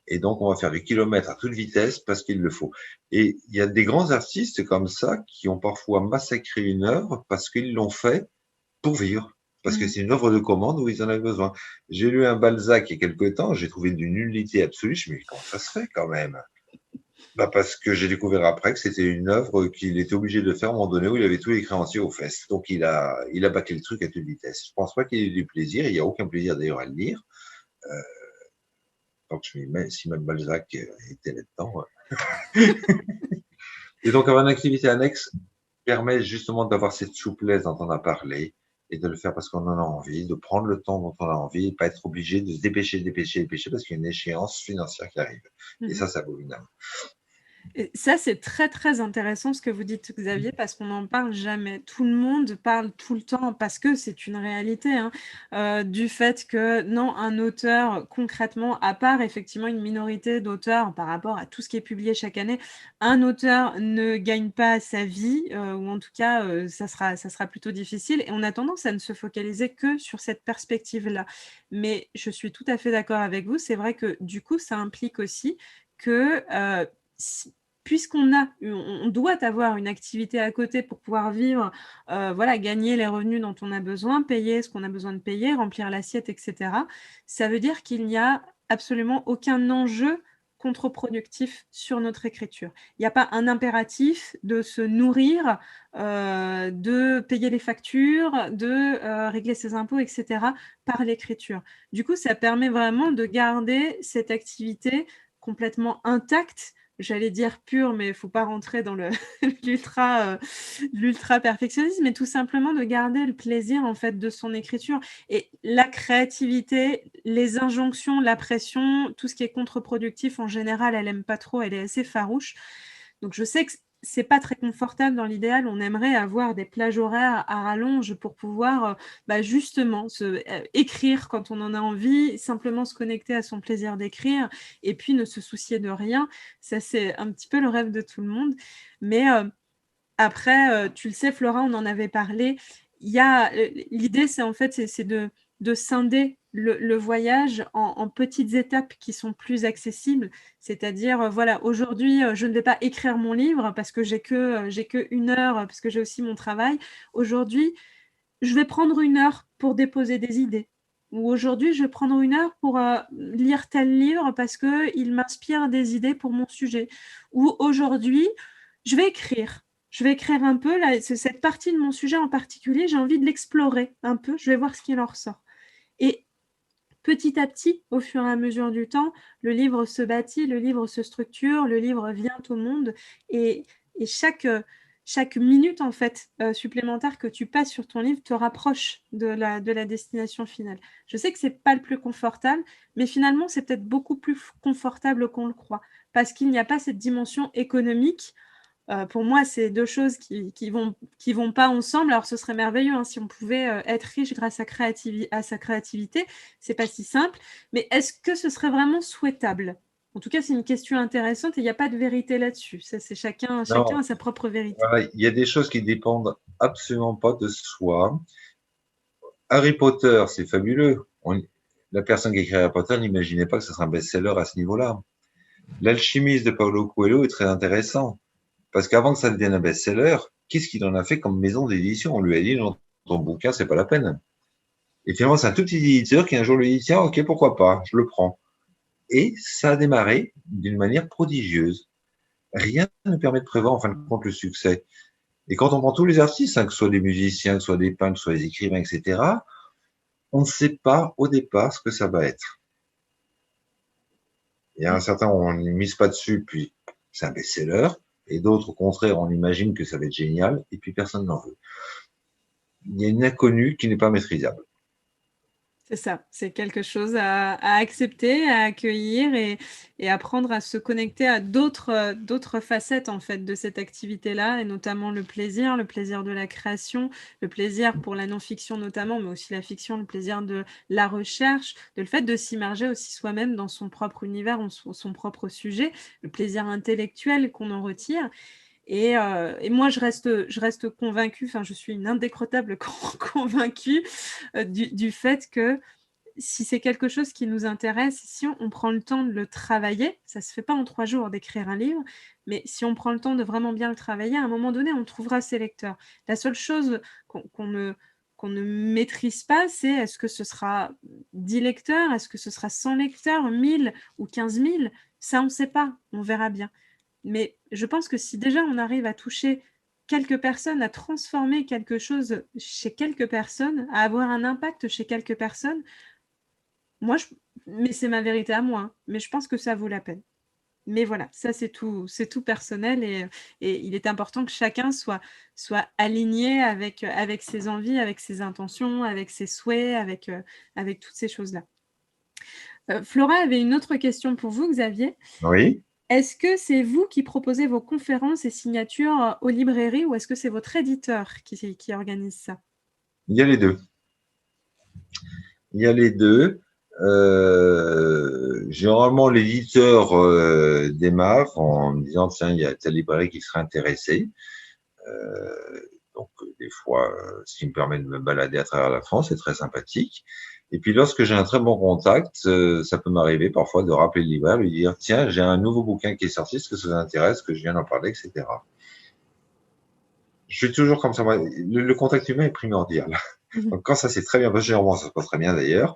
Et donc, on va faire des kilomètres à toute vitesse parce qu'il le faut. Et il y a des grands artistes comme ça qui ont parfois massacré une œuvre parce qu'ils l'ont fait pour vivre. Parce que c'est une œuvre de commande où ils en avaient besoin. J'ai lu un Balzac il y a quelque temps, j'ai trouvé d'une nullité absolue. Je me dis, comment ça se fait quand même? Parce que j'ai découvert après que c'était une œuvre qu'il était obligé de faire à un moment donné où il avait tous les créanciers aux fesses. Donc il a bâclé le truc à toute vitesse. Je pense pas qu'il ait eu du plaisir. Il n'y a aucun plaisir d'ailleurs à le lire. Donc je me dis, si même Balzac était là-dedans. Et donc avoir une activité annexe permet justement d'avoir cette souplesse dont on a parlé et de le faire parce qu'on en a envie, de prendre le temps dont on a envie et pas être obligé de se dépêcher parce qu'il y a une échéance financière qui arrive. Et ça, c'est abominable. Et ça, c'est très, très intéressant ce que vous dites, Xavier, parce qu'on n'en parle jamais. Tout le monde parle tout le temps, parce que c'est une réalité, du fait que, non, un auteur, concrètement, à part effectivement une minorité d'auteurs par rapport à tout ce qui est publié chaque année, un auteur ne gagne pas sa vie, ou en tout cas, ça sera plutôt difficile. Et on a tendance à ne se focaliser que sur cette perspective-là. Mais je suis tout à fait d'accord avec vous. C'est vrai que, du coup, ça implique aussi que... puisqu'on doit avoir une activité à côté pour pouvoir vivre, gagner les revenus dont on a besoin, payer ce qu'on a besoin de payer, remplir l'assiette, etc., ça veut dire qu'il n'y a absolument aucun enjeu contre-productif sur notre écriture. Il n'y a pas un impératif de se nourrir, de payer les factures, de régler ses impôts, etc., par l'écriture. Du coup, ça permet vraiment de garder cette activité complètement intacte, j'allais dire pure, mais il ne faut pas rentrer dans l'ultra perfectionnisme, mais tout simplement de garder le plaisir en fait de son écriture. Et la créativité, les injonctions, la pression, tout ce qui est contre-productif en général, elle n'aime pas trop, elle est assez farouche. Donc je sais que c'est pas très confortable dans l'idéal. On aimerait avoir des plages horaires à rallonge pour pouvoir justement écrire quand on en a envie, simplement se connecter à son plaisir d'écrire et puis ne se soucier de rien. Ça, c'est un petit peu le rêve de tout le monde. Mais après, tu le sais, Flora, on en avait parlé. L'idée, c'est en fait, c'est de scinder le voyage en petites étapes qui sont plus accessibles. C'est-à-dire, aujourd'hui, je ne vais pas écrire mon livre parce que j'ai que 1 heure, parce que j'ai aussi mon travail. Aujourd'hui, je vais prendre 1 heure pour déposer des idées. Ou aujourd'hui, je vais prendre 1 heure pour lire tel livre parce qu'il m'inspire des idées pour mon sujet. Ou aujourd'hui, je vais écrire. Je vais écrire un peu, là, cette partie de mon sujet en particulier, j'ai envie de l'explorer un peu, je vais voir ce qu'il en ressort. Et petit à petit, au fur et à mesure du temps, le livre se bâtit, le livre se structure, le livre vient au monde et chaque minute en fait supplémentaire que tu passes sur ton livre te rapproche de la destination finale. Je sais que c'est pas le plus confortable, mais finalement c'est peut-être beaucoup plus confortable qu'on le croit, parce qu'il n'y a pas cette dimension économique. Pour moi, c'est deux choses qui vont pas ensemble. Alors, ce serait merveilleux hein, si on pouvait être riche grâce à sa créativité. C'est pas si simple. Mais est-ce que ce serait vraiment souhaitable? En tout cas, c'est une question intéressante et il n'y a pas de vérité là-dessus. Ça, c'est chacun a sa propre vérité. Voilà, il y a des choses qui dépendent absolument pas de soi. Harry Potter, c'est fabuleux. La personne qui a écrit Harry Potter n'imaginait pas que ce serait un best-seller à ce niveau-là. L'Alchimiste de Paulo Coelho est très intéressant. Parce qu'avant que ça devienne un best-seller, qu'est-ce qu'il en a fait comme maison d'édition? On lui a dit, non, ton bouquin, c'est pas la peine. Et finalement, c'est un tout petit éditeur qui un jour lui dit, tiens, ok, pourquoi pas, je le prends. Et ça a démarré d'une manière prodigieuse. Rien ne permet de prévoir en fin de compte le succès. Et quand on prend tous les artistes, hein, que ce soit des musiciens, que ce soit des peintres, que ce soit des écrivains, etc., on ne sait pas au départ ce que ça va être. Il y a un certain, on ne mise pas dessus, puis c'est un best-seller, et d'autres, au contraire, on imagine que ça va être génial, et puis personne n'en veut. Il y a une inconnue qui n'est pas maîtrisable. C'est ça, c'est quelque chose à accepter, à accueillir et apprendre à se connecter à d'autres facettes en fait de cette activité-là, et notamment le plaisir de la création, le plaisir pour la non-fiction notamment, mais aussi la fiction, le plaisir de la recherche, de le fait de s'immerger aussi soi-même dans son propre univers, son propre sujet, le plaisir intellectuel qu'on en retire. Et moi, je reste convaincue, enfin, je suis une indécrottable convaincue du fait que si c'est quelque chose qui nous intéresse, si on prend le temps de le travailler, ça ne se fait pas en 3 jours d'écrire un livre, mais si on prend le temps de vraiment bien le travailler, à un moment donné, on trouvera ses lecteurs. La seule chose qu'on ne maîtrise pas, c'est est-ce que ce sera 10 lecteurs, est-ce que ce sera 100 lecteurs, 1000 ou 15 000? Ça, on ne sait pas, on verra bien. Mais je pense que si déjà on arrive à toucher quelques personnes, à transformer quelque chose chez quelques personnes, à avoir un impact chez quelques personnes, moi, mais c'est ma vérité à moi, hein, mais je pense que ça vaut la peine. Mais voilà, ça c'est tout personnel et il est important que chacun soit aligné avec ses envies, avec ses intentions, avec ses souhaits, avec toutes ces choses-là. Flora avait une autre question pour vous, Xavier. Oui. Est-ce que c'est vous qui proposez vos conférences et signatures aux librairies ou est-ce que c'est votre éditeur qui organise ça? Il y a les deux. Il y a les deux. Généralement, l'éditeur démarre en me disant, tiens, il y a telle librairie qui serait intéressée. Donc, des fois, ce qui me permet de me balader à travers la France, c'est très sympathique. Et puis, lorsque j'ai un très bon contact, ça peut m'arriver parfois de rappeler le libraire, lui dire, tiens, j'ai un nouveau bouquin qui est sorti, est-ce que ça vous intéresse, que je viens d'en parler, etc. Je suis toujours comme ça. Moi, le contact humain est primordial. Donc, quand ça s'est très bien passé, généralement, ça se passe très bien d'ailleurs.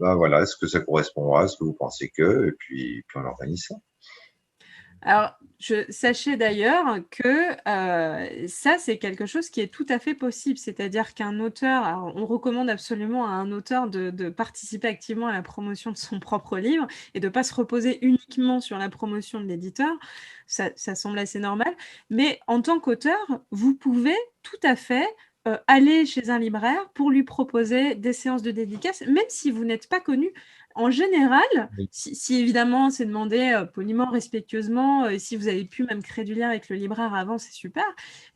Ben voilà, est-ce que ça correspondra, est-ce que vous pensez que, et puis on organise ça. Alors, sachez d'ailleurs que ça, c'est quelque chose qui est tout à fait possible. C'est-à-dire qu'un auteur, alors on recommande absolument à un auteur de participer activement à la promotion de son propre livre et de ne pas se reposer uniquement sur la promotion de l'éditeur. Ça semble assez normal. Mais en tant qu'auteur, vous pouvez tout à fait aller chez un libraire pour lui proposer des séances de dédicace, même si vous n'êtes pas connu. En général, Oui. si évidemment c'est demandé poliment, respectueusement, et si vous avez pu même créer du lien avec le libraire avant, c'est super.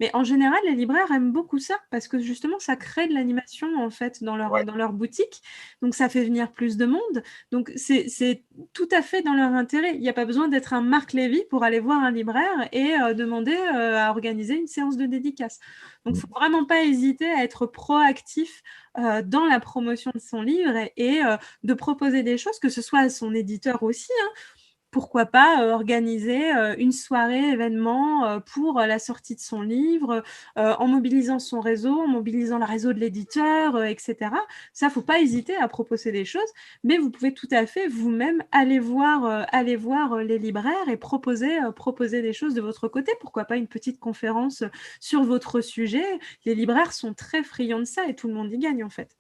Mais en général, les libraires aiment beaucoup ça parce que justement, ça crée de l'animation en fait dans leur boutique. Donc, ça fait venir plus de monde. Donc, c'est tout à fait dans leur intérêt. Il n'y a pas besoin d'être un Marc Lévy pour aller voir un libraire et demander à organiser une séance de dédicace. Donc, il ne faut vraiment pas hésiter à être proactif dans la promotion de son livre et de proposer des choses, que ce soit à son éditeur aussi. Hein. Pourquoi pas organiser une soirée événement pour la sortie de son livre, en mobilisant son réseau, en mobilisant le réseau de l'éditeur, etc. Ça, il ne faut pas hésiter à proposer des choses, mais vous pouvez tout à fait vous-même aller voir les libraires et proposer des choses de votre côté. Pourquoi pas une petite conférence sur votre sujet? Les libraires sont très friands de ça et tout le monde y gagne en fait.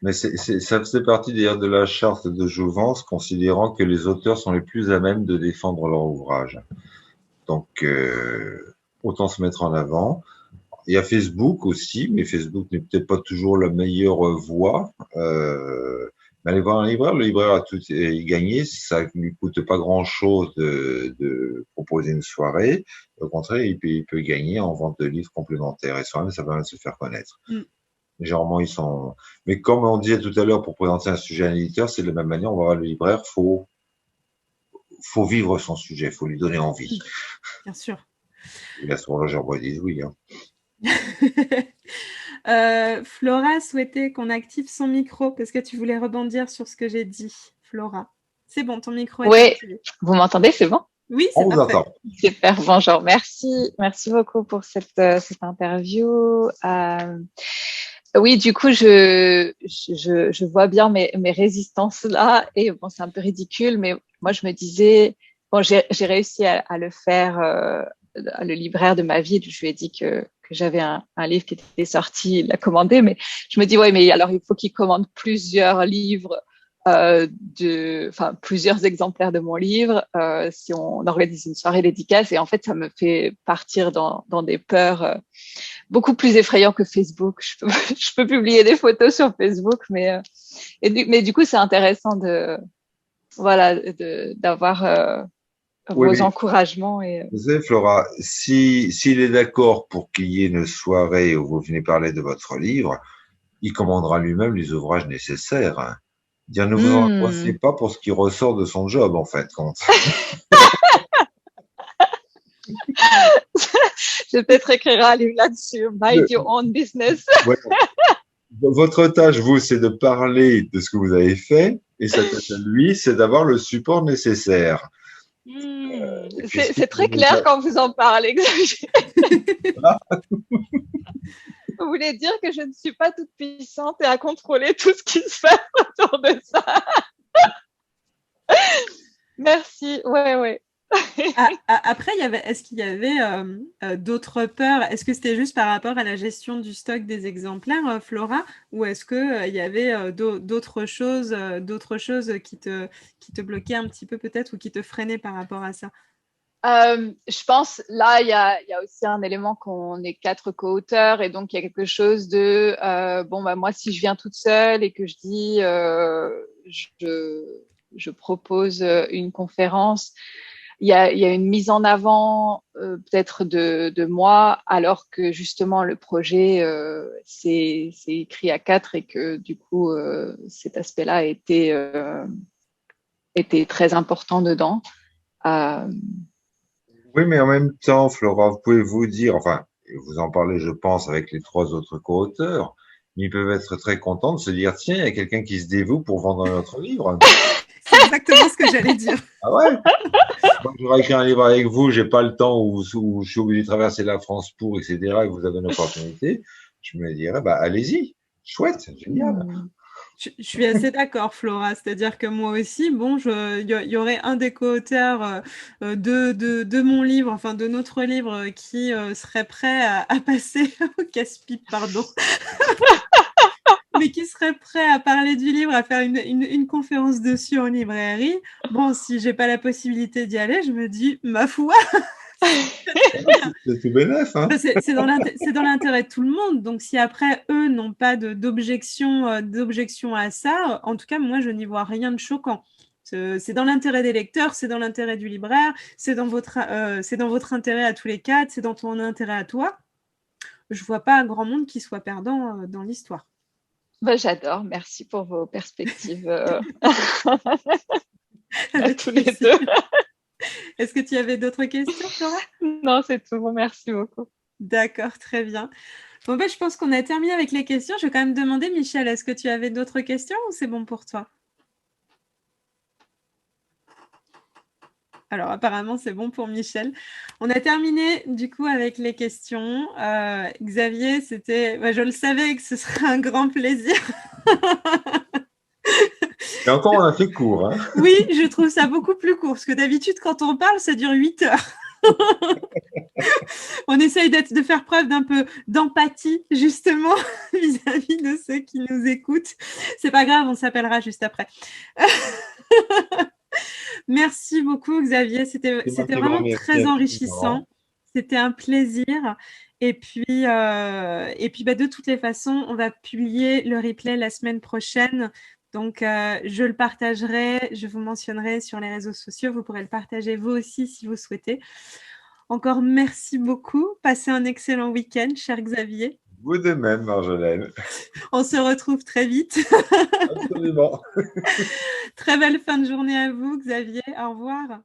Mais ça faisait partie d'ailleurs de la charte de Jouvence, considérant que les auteurs sont les plus à même de défendre leur ouvrage. Donc, autant se mettre en avant. Il y a Facebook aussi, mais Facebook n'est peut-être pas toujours la meilleure voie. Mais aller voir un libraire, le libraire a tout gagné, ça ne lui coûte pas grand-chose de proposer une soirée. Au contraire, il peut gagner en vente de livres complémentaires. Et soi-même, ça permet de se faire connaître. Généralement, ils sont. Mais comme on disait tout à l'heure, pour présenter un sujet à un éditeur, c'est de la même manière. On va voir le libraire, faut vivre son sujet, faut lui donner envie. Bien sûr. Et là, ce moment-là, j'en dis oui. Hein. Flora souhaitait qu'on active son micro parce que tu voulais rebondir sur ce que j'ai dit. Flora, c'est bon, ton micro est activé. Vous m'entendez, c'est bon? Oui, c'est parfait. On vous entend. Super, bonjour, merci beaucoup pour cette interview. Oui, du coup, je vois bien mes résistances là, et bon, c'est un peu ridicule, mais moi je me disais, bon, j'ai réussi à le faire, le libraire de ma ville, je lui ai dit que j'avais un livre qui était sorti, il l'a commandé, mais je me dis, ouais, mais alors il faut qu'il commande plusieurs livres, plusieurs exemplaires de mon livre, si on organise une soirée dédicace, et en fait, ça me fait partir dans des peurs beaucoup plus effrayantes que Facebook. Je peux publier des photos sur Facebook, mais du coup, c'est intéressant d'avoir vos encouragements. Vous savez, Flora, s'il est d'accord pour qu'il y ait une soirée où vous venez parler de votre livre, il commandera lui-même les ouvrages nécessaires. Hein. Dire, ne vous angoissez pas pour ce qui ressort de son job, en fait. Je vais peut-être écrire un livre là-dessus. Mind your own business. Ouais. Votre tâche, vous, c'est de parler de ce que vous avez fait, et sa tâche à lui, c'est d'avoir le support nécessaire. C'est très clair quand vous en parlez, Xavier. Vous voulez dire que je ne suis pas toute puissante et à contrôler tout ce qui se passe autour de ça. Merci. Ouais. Après, est-ce qu'il y avait d'autres peurs? Est-ce que c'était juste par rapport à la gestion du stock des exemplaires, Flora, ou est-ce qu'il y avait d'autres choses qui te bloquaient un petit peu peut-être ou qui te freinaient par rapport à ça? Je pense, là, il y a aussi un élément qu'on est 4 co-auteurs, et donc il y a quelque chose de moi, si je viens toute seule et que je dis je propose une conférence, il y a une mise en avant peut-être de moi, alors que justement le projet c'est écrit à 4, et que du coup cet aspect-là était très important dedans. Oui, mais en même temps, Flora, vous pouvez vous dire, enfin, vous en parlez, je pense, avec les 3 autres co-auteurs, mais ils peuvent être très contents de se dire, tiens, il y a quelqu'un qui se dévoue pour vendre notre livre. C'est exactement ce que j'allais dire. Ah ouais? Moi, j'aurais écrit un livre avec vous, j'ai pas le temps, où je suis obligé de traverser la France pour, etc., et que vous avez une opportunité, je me dirais, allez-y, chouette, génial. Je suis assez d'accord, Flora. C'est-à-dire que moi aussi, il y aurait un des co-auteurs de mon livre, enfin de notre livre, qui serait prêt à passer au casse-pipe, pardon. Mais qui serait prêt à parler du livre, à faire une conférence dessus en librairie. Bon, si j'ai pas la possibilité d'y aller, je me dis, ma foi. C'est tout bénef, hein. C'est dans l'intérêt de tout le monde. Donc, si après, eux n'ont pas d'objection à ça, en tout cas, moi, je n'y vois rien de choquant. C'est dans l'intérêt des lecteurs, c'est dans l'intérêt du libraire, c'est dans votre intérêt à tous les 4, c'est dans ton intérêt à toi. Je vois pas un grand monde qui soit perdant dans l'histoire. J'adore. Merci pour vos perspectives à tous les deux. Est-ce que tu avais d'autres questions, Flora? Non, c'est tout bon. Merci beaucoup. D'accord, très bien. Bon, je pense qu'on a terminé avec les questions. Je vais quand même demander, Michel, est-ce que tu avais d'autres questions ou c'est bon pour toi? Alors, apparemment, c'est bon pour Michel. On a terminé, du coup, avec les questions. Xavier, je le savais que ce serait un grand plaisir. Et encore, on a fait court. Hein. Oui, je trouve ça beaucoup plus court, parce que d'habitude, quand on parle, ça dure 8 heures. On essaye de faire preuve d'un peu d'empathie, justement, vis-à-vis de ceux qui nous écoutent. C'est pas grave, on s'appellera juste après. Merci beaucoup, Xavier. C'était vraiment très enrichissant. C'était un plaisir. Et puis, de toutes les façons, on va publier le replay la semaine prochaine. Donc, je le partagerai, je vous mentionnerai sur les réseaux sociaux. Vous pourrez le partager vous aussi si vous souhaitez. Encore merci beaucoup. Passez un excellent week-end, cher Xavier. Vous de même, Marjolaine. On se retrouve très vite. Absolument. Très belle fin de journée à vous, Xavier. Au revoir.